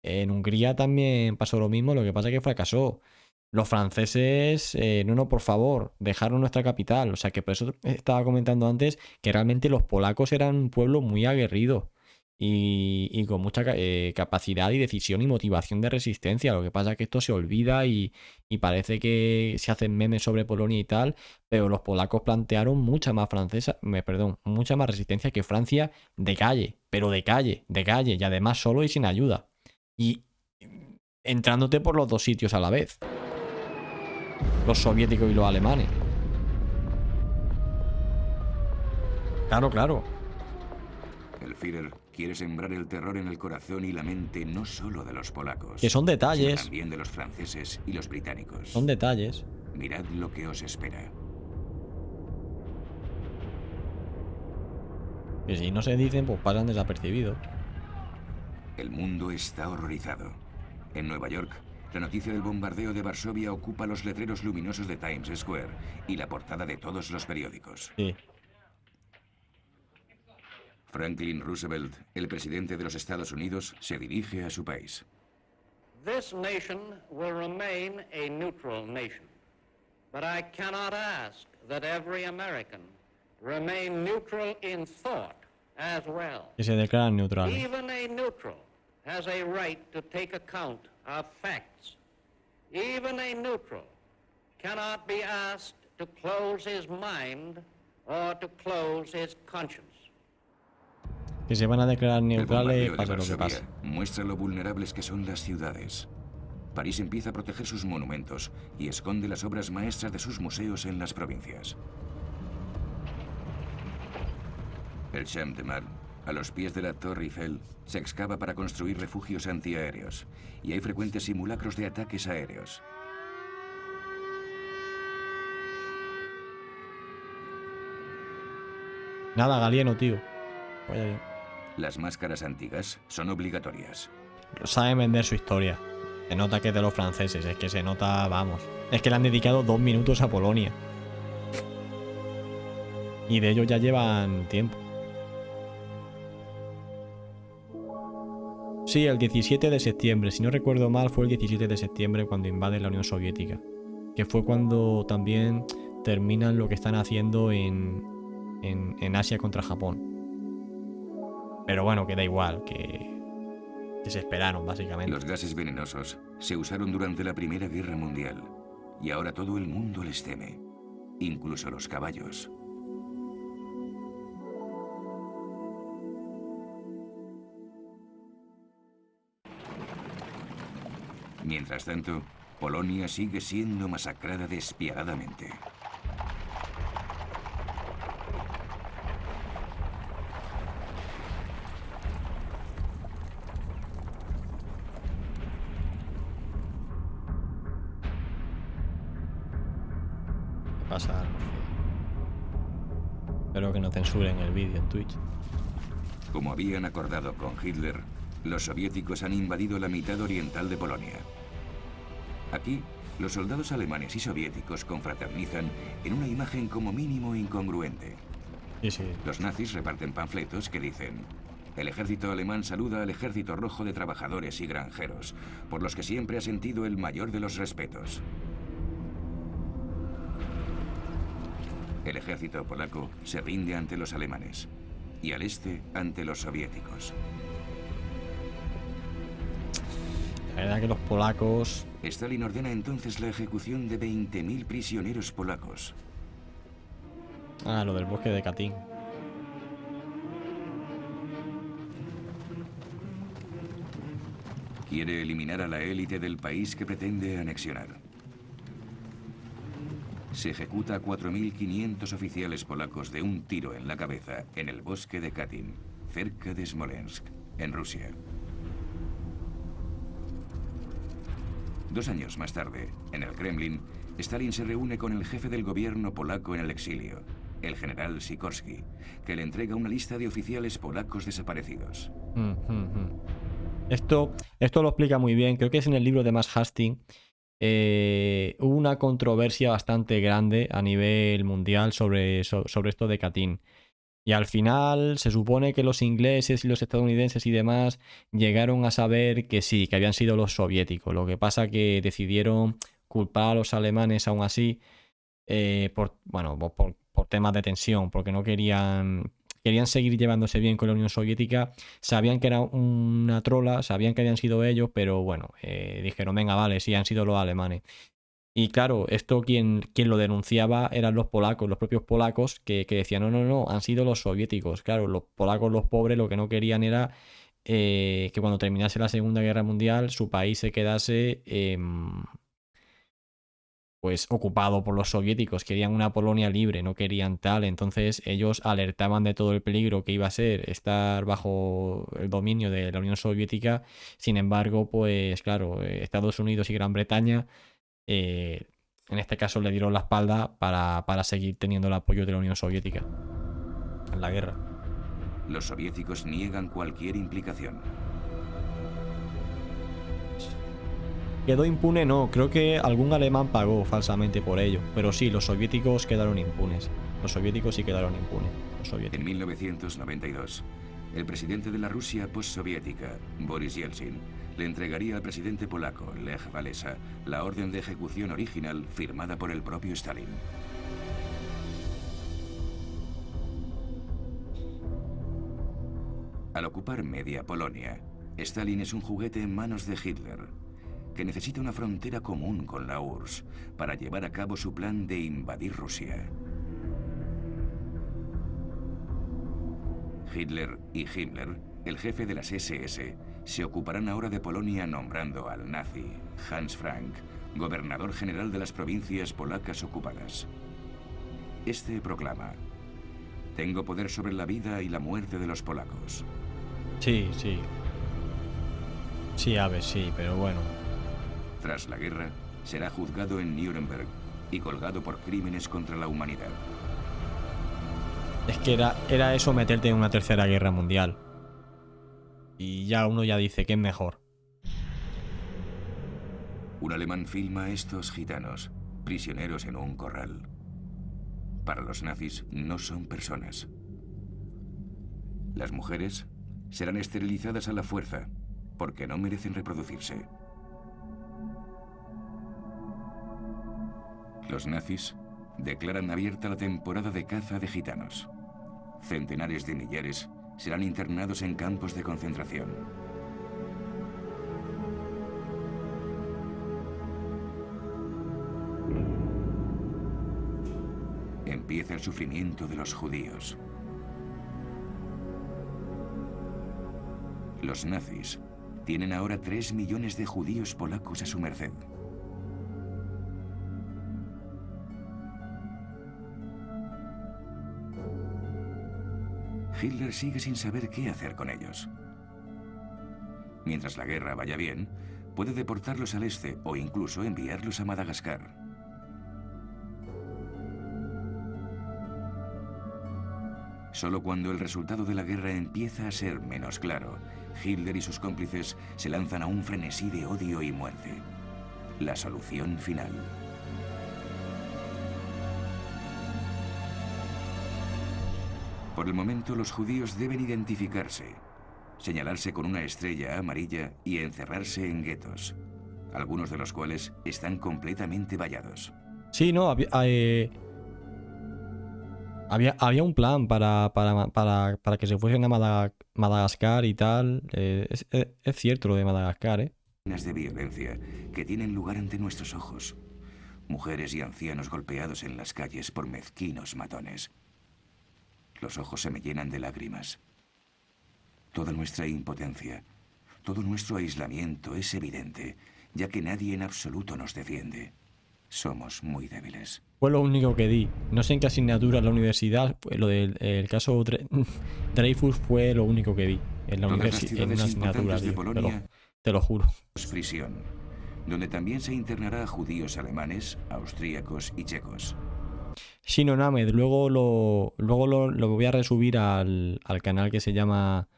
En Hungría también pasó lo mismo, lo que pasa es que fracasó. Los franceses, no, por favor, dejaron nuestra capital. O sea que por eso estaba comentando antes que realmente los polacos eran un pueblo muy aguerrido y con mucha capacidad y decisión y motivación de resistencia. Lo que pasa es que esto se olvida y parece que se hacen memes sobre Polonia y tal, pero los polacos plantearon mucha más mucha más resistencia que Francia de calle, pero de calle, y además solo y sin ayuda. Y entrándote por los dos sitios a la vez. Los soviéticos y los alemanes. Claro, claro. El Führer quiere sembrar el terror en el corazón y la mente no solo de los polacos, Que son sino detalles. también de los franceses y los británicos. Son detalles. Mirad lo que os espera. Que si no se dicen, pues pasan desapercibidos. El mundo está horrorizado. En Nueva York, la noticia del bombardeo de Varsovia ocupa los letreros luminosos de Times Square y la portada de todos los periódicos. Sí. Franklin Roosevelt, el presidente de los Estados Unidos, se dirige a su país. This nation will remain a neutral nation, but I cannot ask that every American remain neutral in thought as well. Que se declaran neutrales. Even a neutral has a right to take account of facts. Even a neutral cannot be asked to close his mind or to close his conscience. Que se van a declarar El neutrales, bombardeo de pase lo que Varsovia pase. muestra lo vulnerables que son las ciudades. París empieza a proteger sus monumentos y esconde las obras maestras de sus museos en las provincias. El Champ de Mars, a los pies de la Torre Eiffel, se excava para construir refugios antiaéreos y hay frecuentes simulacros de ataques aéreos. Nada, Galieno, tío. Vaya bien. Las máscaras antigas son obligatorias. Saben vender su historia. Se nota que es de los franceses. Es que se nota, vamos. Es que le han dedicado 2 minutos a Polonia. Y de ellos ya llevan tiempo. Sí, el 17 de septiembre. Si no recuerdo mal, fue el 17 de septiembre cuando invaden la Unión Soviética. Que fue cuando también terminan lo que están haciendo en Asia contra Japón. Pero bueno, que da igual, que se esperaron, básicamente. Los gases venenosos se usaron durante la Primera Guerra Mundial y ahora todo el mundo les teme, incluso los caballos. Mientras tanto, Polonia sigue siendo masacrada despiadadamente. ¿Qué pasa? Espero que no censuren el vídeo en Twitch. Como habían acordado con Hitler, los soviéticos han invadido la mitad oriental de Polonia. Aquí, los soldados alemanes y soviéticos confraternizan en una imagen como mínimo incongruente. Sí, sí. Los nazis reparten panfletos que dicen: el ejército alemán saluda al ejército rojo de trabajadores y granjeros, por los que siempre ha sentido el mayor de los respetos. El ejército polaco se rinde ante los alemanes y al este ante los soviéticos. La verdad que los polacos... Stalin ordena entonces la ejecución de 20.000 prisioneros polacos. Ah, lo del bosque de Katyn. Quiere eliminar a la élite del país que pretende anexionar. Se ejecuta a 4.500 oficiales polacos de un tiro en la cabeza en el bosque de Katyn, cerca de Smolensk, en Rusia. 2 años más tarde, en el Kremlin, Stalin se reúne con el jefe del gobierno polaco en el exilio, el general Sikorski, que le entrega una lista de oficiales polacos desaparecidos. Esto lo explica muy bien. Creo que es en el libro de Max Hastings. Hubo una controversia bastante grande a nivel mundial sobre esto de Katyn. Y al final se supone que los ingleses y los estadounidenses y demás llegaron a saber que sí, que habían sido los soviéticos. Lo que pasa que decidieron culpar a los alemanes aún así por temas de tensión, porque no querían seguir llevándose bien con la Unión Soviética. Sabían que era una trola, sabían que habían sido ellos, pero bueno, dijeron, venga, vale, sí, han sido los alemanes. Y claro, esto quien lo denunciaba eran los polacos, los propios polacos, que decían, no, han sido los soviéticos. Claro, los polacos, los pobres, lo que no querían era que cuando terminase la Segunda Guerra Mundial su país se quedase pues ocupado por los soviéticos. Querían una Polonia libre, no querían tal. Entonces ellos alertaban de todo el peligro que iba a ser estar bajo el dominio de la Unión Soviética. Sin embargo, pues claro, Estados Unidos y Gran Bretaña en este caso le dieron la espalda para seguir teniendo el apoyo de la Unión Soviética en la guerra. Los soviéticos niegan cualquier implicación. Quedó impune, no, creo que algún alemán pagó falsamente por ello, pero sí, los soviéticos quedaron impunes. Los soviéticos sí quedaron impunes. En 1992, el presidente de la Rusia postsoviética, Boris Yeltsin, le entregaría al presidente polaco, Lech Walesa, la orden de ejecución original firmada por el propio Stalin. Al ocupar media Polonia, Stalin es un juguete en manos de Hitler, que necesita una frontera común con la URSS para llevar a cabo su plan de invadir Rusia. Hitler y Himmler, el jefe de las SS, se ocuparán ahora de Polonia nombrando al nazi Hans Frank gobernador general de las provincias polacas ocupadas. Este proclama: tengo poder sobre la vida y la muerte de los polacos. Sí. Sí, Aves, sí, pero bueno. Tras la guerra, será juzgado en Nuremberg y colgado por crímenes contra la humanidad. Es que era eso, meterte en una tercera guerra mundial. Y ya uno ya dice que es mejor. Un alemán filma a estos gitanos, prisioneros en un corral. Para los nazis no son personas. Las mujeres serán esterilizadas a la fuerza, porque no merecen reproducirse. Los nazis declaran abierta la temporada de caza de gitanos. Centenares de millares serán internados en campos de concentración. Empieza el sufrimiento de los judíos. Los nazis tienen ahora 3 millones de judíos polacos a su merced. Hitler sigue sin saber qué hacer con ellos. Mientras la guerra vaya bien, puede deportarlos al este o incluso enviarlos a Madagascar. Solo cuando el resultado de la guerra empieza a ser menos claro, Hitler y sus cómplices se lanzan a un frenesí de odio y muerte. La solución final. Por el momento, los judíos deben identificarse, señalarse con una estrella amarilla y encerrarse en guetos, algunos de los cuales están completamente vallados. Sí, no, había un plan para que se fuesen a Madagascar y tal. Es cierto lo de Madagascar, ¿eh? De violencia que tienen lugar ante nuestros ojos. Mujeres y ancianos golpeados en las calles por mezquinos matones. Los ojos se me llenan de lágrimas. Toda nuestra impotencia, todo nuestro aislamiento es evidente, ya que nadie en absoluto nos defiende. Somos muy débiles. Fue lo único que di. No sé en qué asignatura en la universidad. Lo del el caso Dreyfus fue lo único que di. En la universidad, en una asignatura, de Polonia, te lo juro. Prisión. donde también se internará a judíos alemanes, austríacos y checos. Shino Named, luego lo voy a resubir al canal que se llama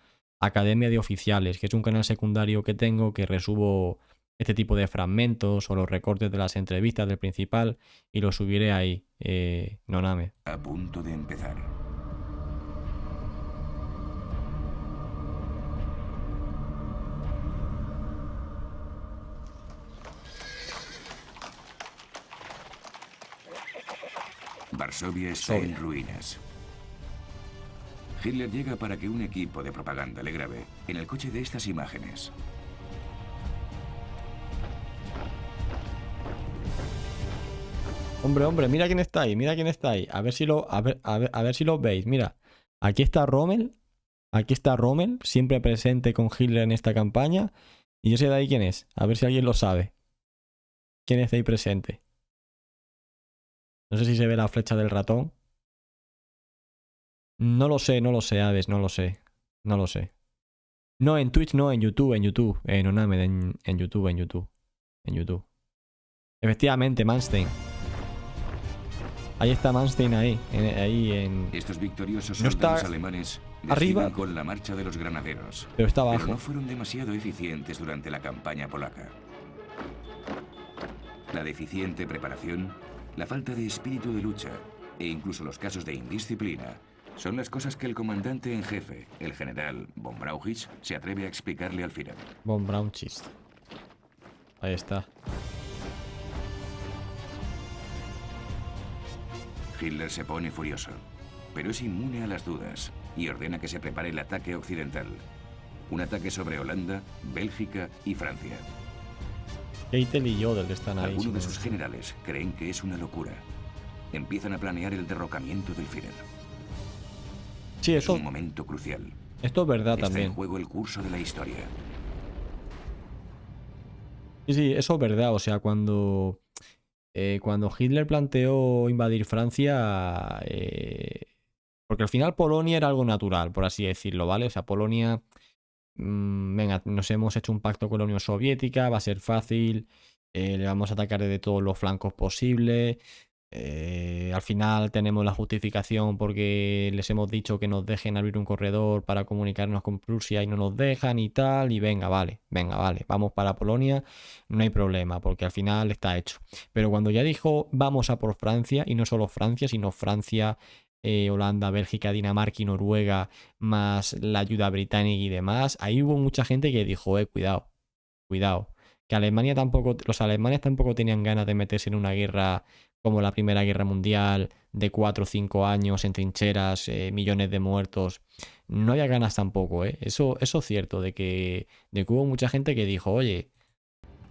Academia de Oficiales, que es un canal secundario que tengo que resubo este tipo de fragmentos o los recortes de las entrevistas del principal y lo subiré ahí, Noname. A punto de empezar. Varsovia está en ruinas. Hitler llega para que un equipo de propaganda le grabe en el coche de estas imágenes. Hombre, mira quién está ahí, mira quién está ahí. A ver si lo veis. Mira, aquí está Rommel, siempre presente con Hitler en esta campaña. Y ese de ahí quién es, a ver si alguien lo sabe. ¿Quién es ahí presente? No sé si se ve la flecha del ratón. No lo sé, Aves, no lo sé. No, en Twitch no, en YouTube. Noname, en YouTube. Efectivamente, Manstein. Ahí está Manstein ahí en... Estos victoriosos No soldados está alemanes arriba, desfilan con la marcha de los granaderos, pero está pero abajo. no fueron demasiado eficientes durante la campaña polaca. La deficiente preparación, la falta de espíritu de lucha e incluso los casos de indisciplina son las cosas que el comandante en jefe, el general von Brauchitsch, se atreve a explicarle al Führer. Von Brauchitsch. Ahí está. Hitler se pone furioso, pero es inmune a las dudas y ordena que se prepare el ataque occidental. Un ataque sobre Holanda, Bélgica y Francia. Keitel y Jodl están ahí. Algunos de sus generales creen que es una locura. Empiezan a planear el derrocamiento del Führer. Sí, Es un momento crucial. Esto es verdad Está también. en juego el curso de la historia. Sí, eso es verdad. O sea, cuando Hitler planteó invadir Francia, porque al final Polonia era algo natural, por así decirlo, ¿vale? O sea, Polonia, venga, nos hemos hecho un pacto con la Unión Soviética, va a ser fácil, le vamos a atacar desde todos los flancos posibles. Al final tenemos la justificación porque les hemos dicho que nos dejen abrir un corredor para comunicarnos con Prusia y no nos dejan y tal, y venga, vale, vamos para Polonia, no hay problema, porque al final está hecho. Pero cuando ya dijo vamos a por Francia, y no solo Francia, sino Francia, Holanda, Bélgica, Dinamarca y Noruega, más la ayuda británica y demás, ahí hubo mucha gente que dijo, cuidado, que los alemanes tampoco tenían ganas de meterse en una guerra como la Primera Guerra Mundial, de 4 o 5 años en trincheras, millones de muertos. No había ganas tampoco, ¿eh? Eso es cierto, de que hubo mucha gente que dijo, oye,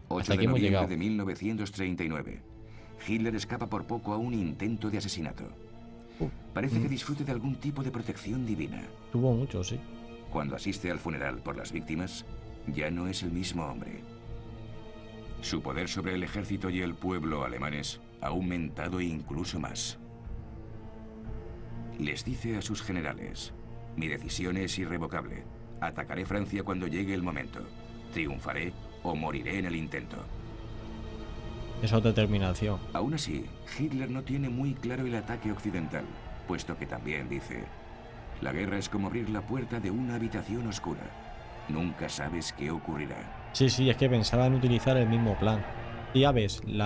8 hasta aquí de hemos noviembre llegado. de 1939. Hitler escapa por poco a un intento de asesinato. Parece que disfrute de algún tipo de protección divina. Tuvo mucho, sí. Cuando asiste al funeral por las víctimas, ya no es el mismo hombre. Su poder sobre el ejército y el pueblo alemanes ha aumentado incluso más. Les dice a sus generales, mi decisión es irrevocable. Atacaré Francia cuando llegue el momento. Triunfaré o moriré en el intento. Es otra determinación. Aún así, Hitler no tiene muy claro el ataque occidental, puesto que también dice, la guerra es como abrir la puerta de una habitación oscura. Nunca sabes qué ocurrirá. Sí, es que pensaban utilizar el mismo plan. Y ya ves, el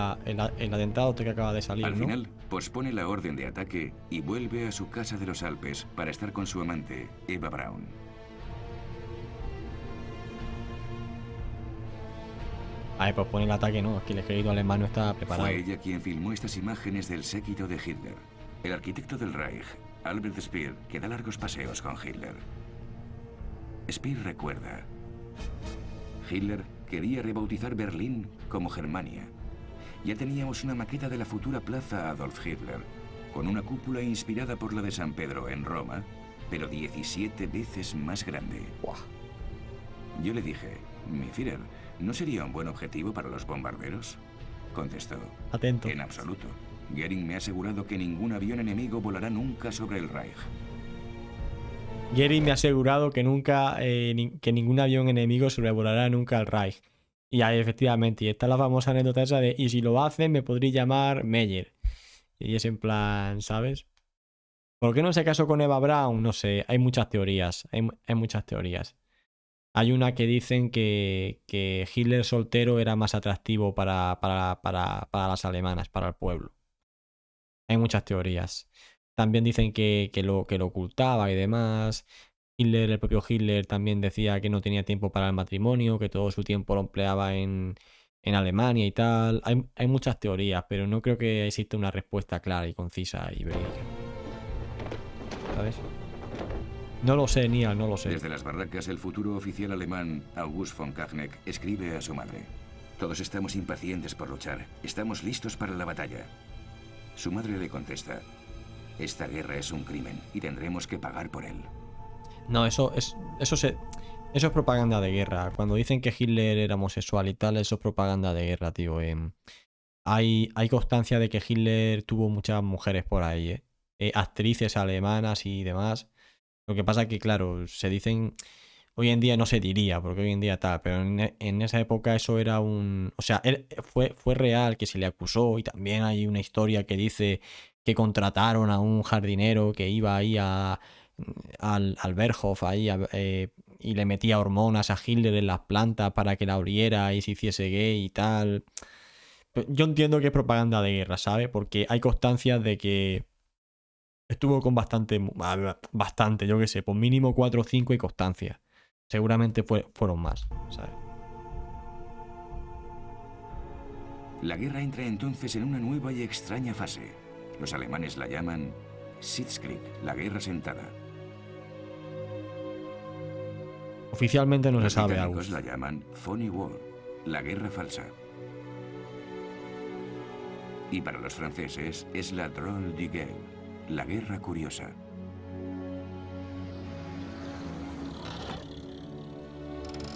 atentado que acaba de salir, Al ¿no? final, pospone la orden de ataque y vuelve a su casa de los Alpes para estar con su amante, Eva Braun. Ay, pues pone el ataque, no, es que el ejército alemán no estaba preparado. Fue ella quien filmó estas imágenes del séquito de Hitler. El arquitecto del Reich, Albert Speer, que da largos paseos con Hitler. Speer recuerda. Hitler quería rebautizar Berlín como Germania. Ya teníamos una maqueta de la futura plaza Adolf Hitler, con una cúpula inspirada por la de San Pedro en Roma, pero 17 veces más grande. Buah. Yo le dije, mi Führer, ¿no sería un buen objetivo para los bombarderos? Contestó, Atento. en absoluto. Goering me ha asegurado que ningún avión enemigo volará nunca sobre el Reich. Goering me ha asegurado que ningún avión enemigo sobrevolará nunca al Reich. Y ahí efectivamente, y está la famosa anécdota esa de, y si lo hacen me podría llamar Meyer. Y es en plan, ¿sabes? ¿Por qué no se casó con Eva Braun? No sé, hay muchas teorías, hay muchas teorías. Hay una que dicen que Hitler soltero era más atractivo para las alemanas, para el pueblo. Hay muchas teorías. También dicen que lo ocultaba y demás. Hitler, el propio Hitler también decía que no tenía tiempo para el matrimonio, que todo su tiempo lo empleaba en Alemania y tal. Hay muchas teorías, pero no creo que exista una respuesta clara y concisa y verídica. ¿Sabes? No lo sé, Niall, no lo sé. Desde las barracas, el futuro oficial alemán August von Kachneck escribe a su madre: todos estamos impacientes por luchar. Estamos listos para la batalla. Su madre le contesta: esta guerra es un crimen y tendremos que pagar por él. No, eso es propaganda de guerra. Cuando dicen que Hitler era homosexual y tal, eso es propaganda de guerra, tío. Hay constancia de que Hitler tuvo muchas mujeres por ahí, actrices alemanas y demás. Lo que pasa es que, claro, se dicen... Hoy en día no se diría, porque hoy en día tal, pero en esa época eso era un... O sea, fue real que se le acusó, y también hay una historia que dice que contrataron a un jardinero que iba ahí al Berghof ahí y le metía hormonas a Hitler en las plantas para que la oliera y se hiciese gay y tal. Yo entiendo que es propaganda de guerra, ¿sabes? Porque hay constancias de que estuvo con bastante, yo qué sé, por mínimo 4 o 5 y constancias. Seguramente fueron más, ¿sabes? La guerra entra entonces en una nueva y extraña fase. Los alemanes la llaman Sitzkrieg, la guerra sentada. Oficialmente no se Los sabe, británicos Agus. la llaman Phony War, la guerra falsa. Y para los franceses es la Drôle de guerre, la guerra curiosa.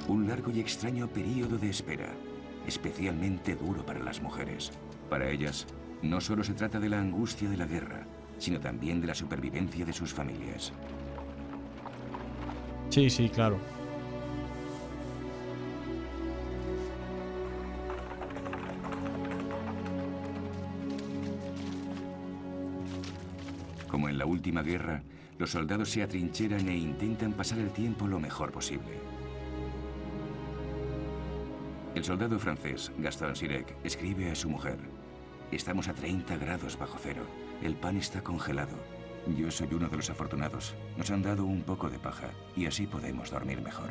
Un largo y extraño periodo de espera, especialmente duro para las mujeres. Para ellas, no solo se trata de la angustia de la guerra, sino también de la supervivencia de sus familias. Sí, sí, claro. Como en la última guerra, los soldados se atrincheran e intentan pasar el tiempo lo mejor posible. El soldado francés, Gaston Sirek, escribe a su mujer: estamos a 30 grados bajo cero. El pan está congelado. Yo soy uno de los afortunados. Nos han dado un poco de paja y así podemos dormir mejor.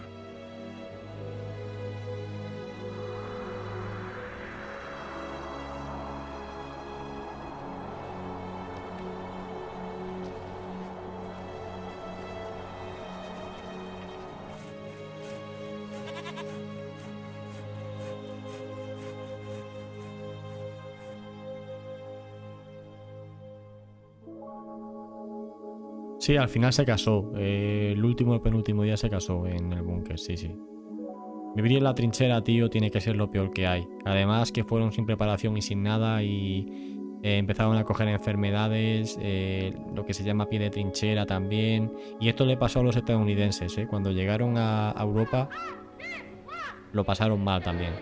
Sí, al final se casó. El último o penúltimo día se casó en el búnker, sí, sí. Vivir en la trinchera, tío, tiene que ser lo peor que hay. Además que fueron sin preparación y sin nada y empezaron a coger enfermedades, lo que se llama pie de trinchera también. Y esto le pasó a los estadounidenses, ¿eh? Cuando llegaron a Europa lo pasaron mal también.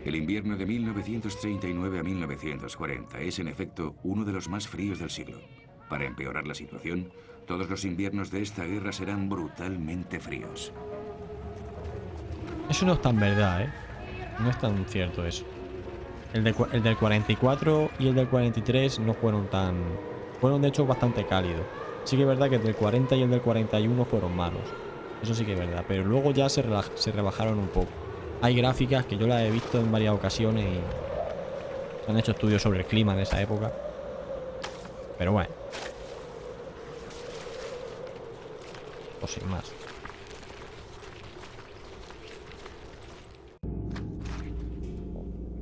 El invierno de 1939 a 1940 es, en efecto, uno de los más fríos del siglo. Para empeorar la situación, todos los inviernos de esta guerra serán brutalmente fríos. Eso no es tan verdad, ¿eh? No es tan cierto eso. El del 44 y el del 43 no fueron tan... Fueron de hecho bastante cálidos. Sí que es verdad que el del 40 y el del 41 fueron malos. Eso sí que es verdad. Pero luego ya se rebajaron un poco. Hay gráficas que yo las he visto en varias ocasiones y se han hecho estudios sobre el clima de esa época. Pero bueno. O sin más.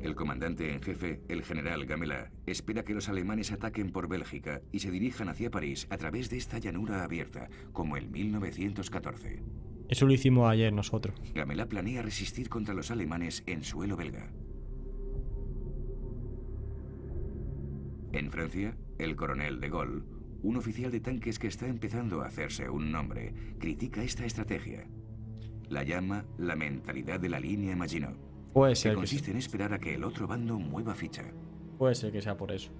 El comandante en jefe, el general Gamelin, espera que los alemanes ataquen por Bélgica y se dirijan hacia París a través de esta llanura abierta, como en 1914. Eso lo hicimos ayer nosotros. Gamelin planea resistir contra los alemanes en suelo belga. En Francia, el coronel de Gaulle, un oficial de tanques que está empezando a hacerse un nombre, critica esta estrategia. La llama la mentalidad de la línea Maginot, Puede que ser que consiste sea, en esperar a que el otro bando mueva ficha. puede ser que sea por eso.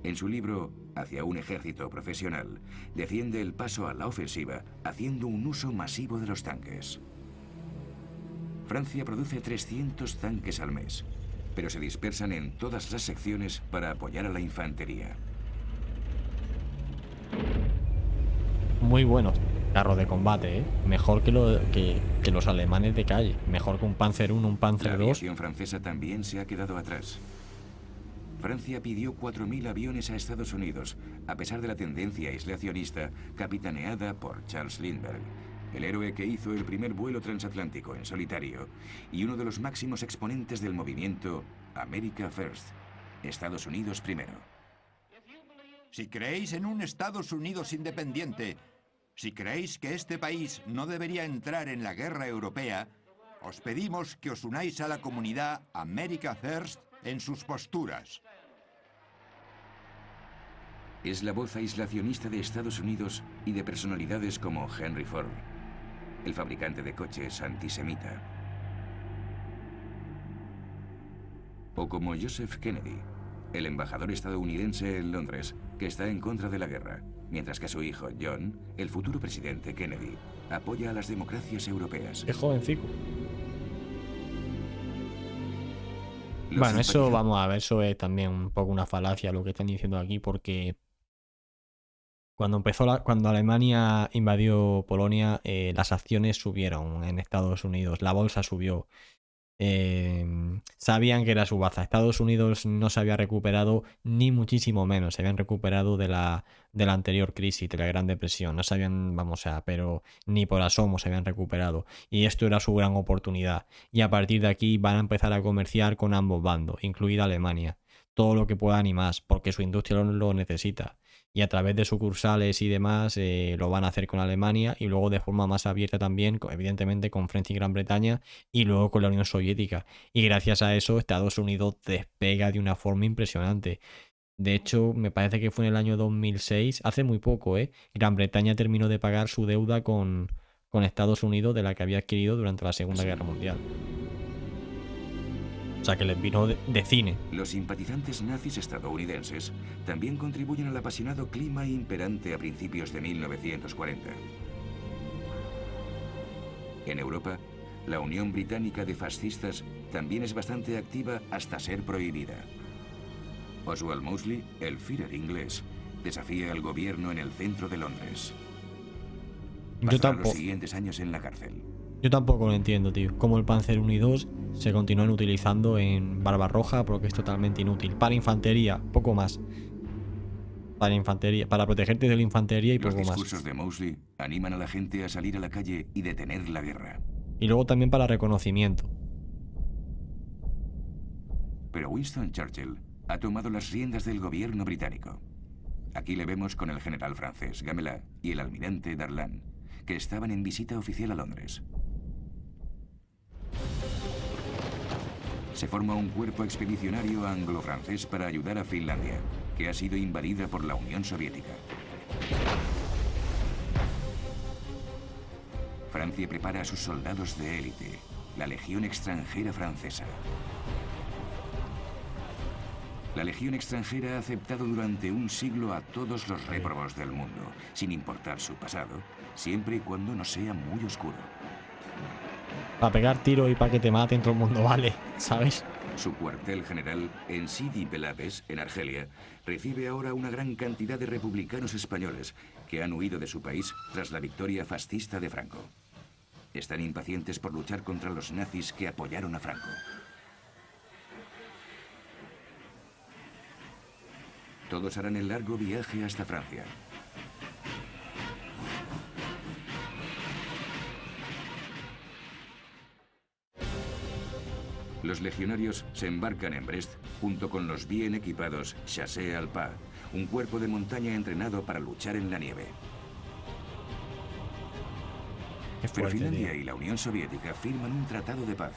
En su libro Hacia un ejército profesional, defiende el paso a la ofensiva haciendo un uso masivo de los tanques. Francia produce 300 tanques al mes, pero se dispersan en todas las secciones para apoyar a la infantería. Muy buenos carros de combate, ¿eh? Mejor que los alemanes de calle. Mejor que un Panzer 1, un La Panzer 2. aviación francesa también se ha quedado atrás. Francia pidió 4.000 aviones a Estados Unidos, a pesar de la tendencia aislacionista capitaneada por Charles Lindbergh, el héroe que hizo el primer vuelo transatlántico en solitario y uno de los máximos exponentes del movimiento America First, Estados Unidos primero. Si creéis en un Estados Unidos independiente, si creéis que este país no debería entrar en la guerra europea, os pedimos que os unáis a la comunidad America First en sus posturas. Es la voz aislacionista de Estados Unidos y de personalidades como Henry Ford, el fabricante de coches antisemita. O como Joseph Kennedy, el embajador estadounidense en Londres, que está en contra de la guerra, mientras que su hijo John, el futuro presidente Kennedy, apoya a las democracias europeas. Qué jovencico. Los Bueno, eso simpatizantes- vamos a ver, eso es también un poco una falacia lo que están diciendo aquí, porque cuando Alemania invadió Polonia, las acciones subieron en Estados Unidos, la bolsa subió. Sabían que era su baza. Estados Unidos no se había recuperado ni muchísimo menos, se habían recuperado de la anterior crisis, de la Gran Depresión. No sabían, vamos a, pero ni por asomo se habían recuperado. Y esto era su gran oportunidad. Y a partir de aquí van a empezar a comerciar con ambos bandos, incluida Alemania. Todo lo que puedan y más, porque su industria lo necesita. Y a través de sucursales y demás lo van a hacer con Alemania y luego de forma más abierta también, evidentemente con Francia y Gran Bretaña y luego con la Unión Soviética. Y gracias a eso Estados Unidos despega de una forma impresionante. De hecho, me parece que fue en el año 2006, hace muy poco, Gran Bretaña terminó de pagar su deuda con Estados Unidos de la que había adquirido durante la Segunda Guerra Mundial. O sea que les vino de cine. Los simpatizantes nazis estadounidenses también contribuyen al apasionado clima imperante a principios de 1940. En Europa, la Unión Británica de Fascistas también es bastante activa hasta ser prohibida. Oswald Mosley, el Führer inglés, desafía al gobierno en el centro de Londres. Pasará los siguientes años en la cárcel. Yo tampoco lo entiendo, tío. Como el Panzer 1 y 2 se continúan utilizando en Barbarroja porque es totalmente inútil. Para infantería, poco más. Para infantería, para protegerte de la infantería y Los poco más. discursos de Mosley animan a la gente a salir a la calle y detener la guerra. Y luego también para reconocimiento. Pero Winston Churchill ha tomado las riendas del gobierno británico. Aquí le vemos con el general francés Gamelin y el almirante Darlan, que estaban en visita oficial a Londres. Se forma un cuerpo expedicionario anglo-francés para ayudar a Finlandia, que ha sido invadida por la Unión Soviética. Francia prepara a sus soldados de élite, la Legión Extranjera Francesa. La Legión Extranjera ha aceptado durante un siglo a todos los réprobos del mundo, sin importar su pasado, siempre y cuando no sea muy oscuro. Para pegar tiro y para que te maten todo el mundo vale, ¿sabes? Su cuartel general en Sidi Belabes, en Argelia, recibe ahora una gran cantidad de republicanos españoles que han huido de su país tras la victoria fascista de Franco. Están impacientes por luchar contra los nazis que apoyaron a Franco. Todos harán el largo viaje hasta Francia. Los legionarios se embarcan en Brest junto con los bien equipados Chassé Alpin, un cuerpo de montaña entrenado para luchar en la nieve. Qué Pero fuerte, Finlandia tío. y la Unión Soviética firman un tratado de paz.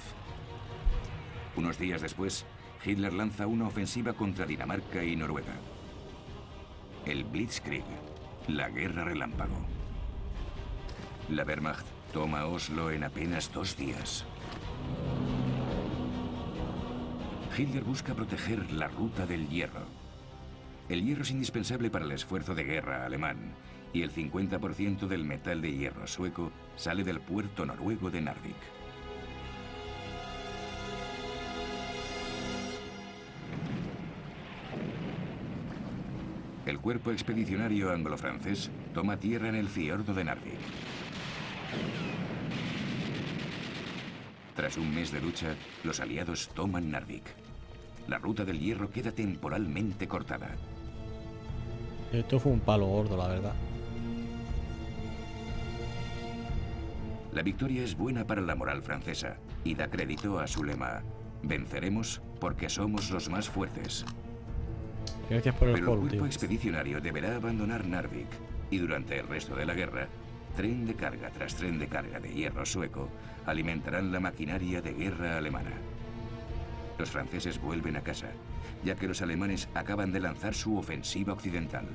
Unos días después, Hitler lanza una ofensiva contra Dinamarca y Noruega. El Blitzkrieg, la guerra relámpago. La Wehrmacht toma Oslo en apenas 2 días. Hitler busca proteger la ruta del hierro. El hierro es indispensable para el esfuerzo de guerra alemán, y el 50% del metal de hierro sueco sale del puerto noruego de Narvik. El cuerpo expedicionario anglo-francés toma tierra en el fiordo de Narvik. Tras un mes de lucha, los aliados toman Narvik. La ruta del hierro queda temporalmente cortada. Esto fue un palo gordo, la verdad. La victoria es buena para la moral francesa y da crédito a su lema: venceremos porque somos los más fuertes. Gracias por el Pero el follow, cuerpo tío. expedicionario deberá abandonar Narvik y durante el resto de la guerra, tren de carga tras tren de carga de hierro sueco alimentarán la maquinaria de guerra alemana. Los franceses vuelven a casa, ya que los alemanes acaban de lanzar su ofensiva occidental.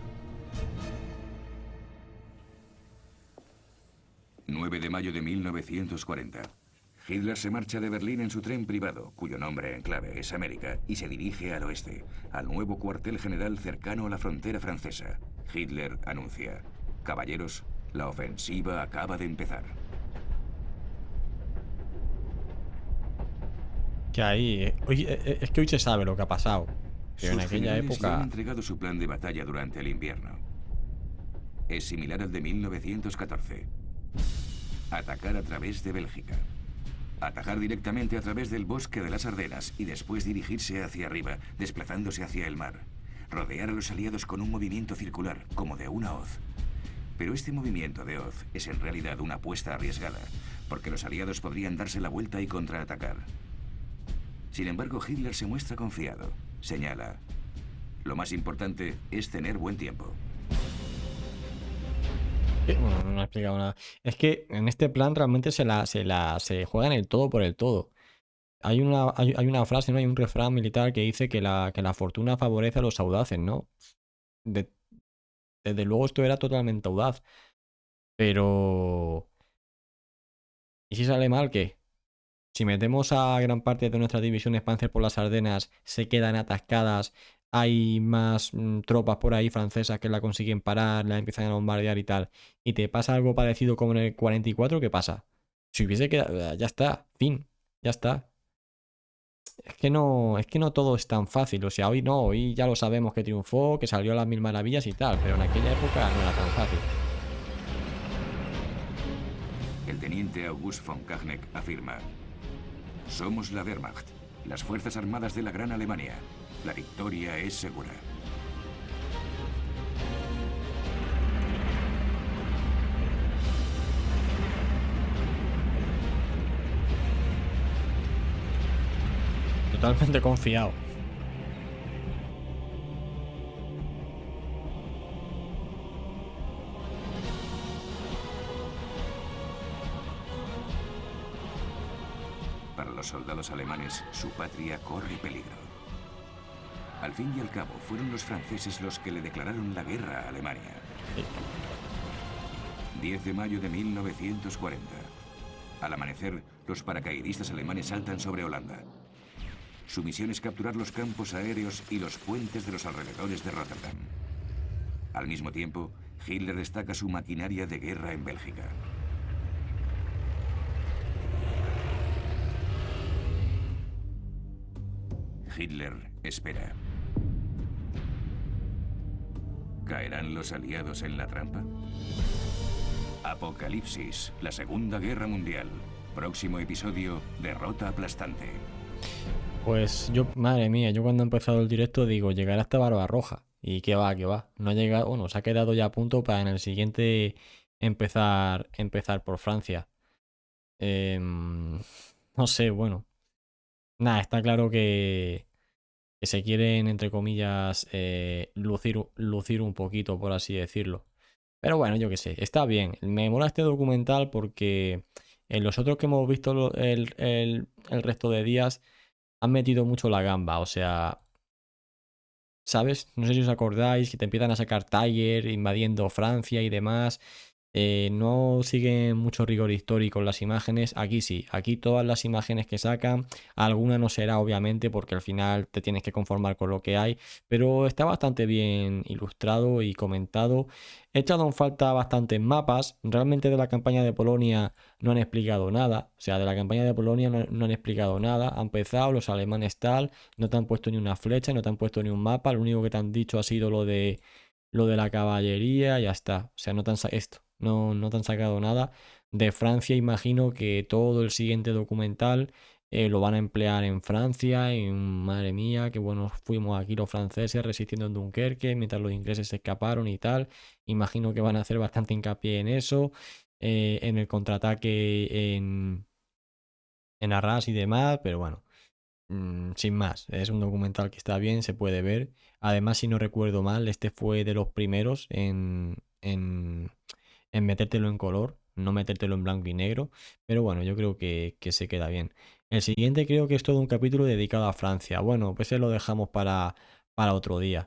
9 de mayo de 1940. Hitler se marcha de Berlín en su tren privado, cuyo nombre en clave es América, y se dirige al oeste, al nuevo cuartel general cercano a la frontera francesa. Hitler anuncia: caballeros, la ofensiva acaba de empezar. Que ahí, es que hoy se sabe lo que ha pasado. Pero en Sus aquella generales le han época. entregado su plan de batalla durante el invierno. Es similar al de 1914. Atacar a través de Bélgica. Atacar directamente a través del bosque de las Ardenas y después dirigirse hacia arriba, desplazándose hacia el mar. Rodear a los aliados con un movimiento circular, como de una hoz. Pero este movimiento de hoz es en realidad una apuesta arriesgada, porque los aliados podrían darse la vuelta y contraatacar. Sin embargo, Hitler se muestra confiado. Señala: lo más importante es tener buen tiempo. Bueno, no me ha explicado nada. Es que en este plan realmente se juega en el todo por el todo. Hay una frase, ¿no? Hay un refrán militar que dice que la fortuna favorece a los audaces, ¿no? De- Desde luego esto era totalmente audaz. Pero... ¿y si sale mal qué? Si metemos a gran parte de nuestras divisiones Panzer por las Ardenas, se quedan atascadas, hay más tropas por ahí francesas que la consiguen parar, la empiezan a bombardear y tal, y te pasa algo parecido como en el 44, ¿qué pasa? Si hubiese quedado, ya está, fin, ya está. Es que no todo es tan fácil, o sea, hoy no, hoy ya lo sabemos que triunfó, que salió a las mil maravillas y tal, pero en aquella época no era tan fácil. El teniente August von Kachneck afirma: somos la Wehrmacht, las fuerzas armadas de la Gran Alemania. La victoria es segura. Totalmente confiado. Para los soldados alemanes, su patria corre peligro. Al fin y al cabo, fueron los franceses los que le declararon la guerra a Alemania. 10 de mayo de 1940. Al amanecer, los paracaidistas alemanes saltan sobre Holanda. Su misión es capturar los campos aéreos y los puentes de los alrededores de Rotterdam. Al mismo tiempo, Hitler destaca su maquinaria de guerra en Bélgica. Hitler espera. ¿Caerán los aliados en la trampa? Apocalipsis, la Segunda Guerra Mundial. Próximo episodio: derrota aplastante. Pues yo, madre mía, yo cuando he empezado el directo digo, llegará hasta Barbarroja. Y que va, que va. No ha llegado, bueno, se ha quedado ya a punto para en el siguiente empezar por Francia. No sé, bueno. Nada, está claro que se quieren, entre comillas, lucir un poquito, por así decirlo. Pero bueno, yo qué sé, está bien. Me mola este documental porque en los otros que hemos visto el resto de días han metido mucho la gamba. O sea, ¿sabes? No sé si os acordáis que te empiezan a sacar Tiger invadiendo Francia y demás. No siguen mucho rigor histórico en las imágenes. Aquí sí, aquí todas las imágenes que sacan, alguna no será obviamente porque al final te tienes que conformar con lo que hay, pero está bastante bien ilustrado y comentado. He echado en falta bastantes mapas. Realmente de la campaña de Polonia no han explicado nada. O sea, de la campaña de Polonia no han explicado nada. Han empezado los alemanes tal, no te han puesto ni una flecha, no te han puesto ni un mapa. Lo único que te han dicho ha sido lo de la caballería, ya está. O sea, no te han sacado nada. De Francia, imagino que todo el siguiente documental lo van a emplear en Francia. Y madre mía, qué buenos fuimos aquí los franceses resistiendo en Dunkerque mientras los ingleses se escaparon y tal. Imagino que van a hacer bastante hincapié en eso, en el contraataque en Arras y demás, pero bueno. Sin más, es un documental que está bien, se puede ver. Además, si no recuerdo mal, este fue de los primeros en metértelo en color, no metértelo en blanco y negro. Pero bueno, yo creo que se queda bien. El siguiente creo que es todo un capítulo dedicado a Francia. Bueno, pues se lo dejamos para otro día.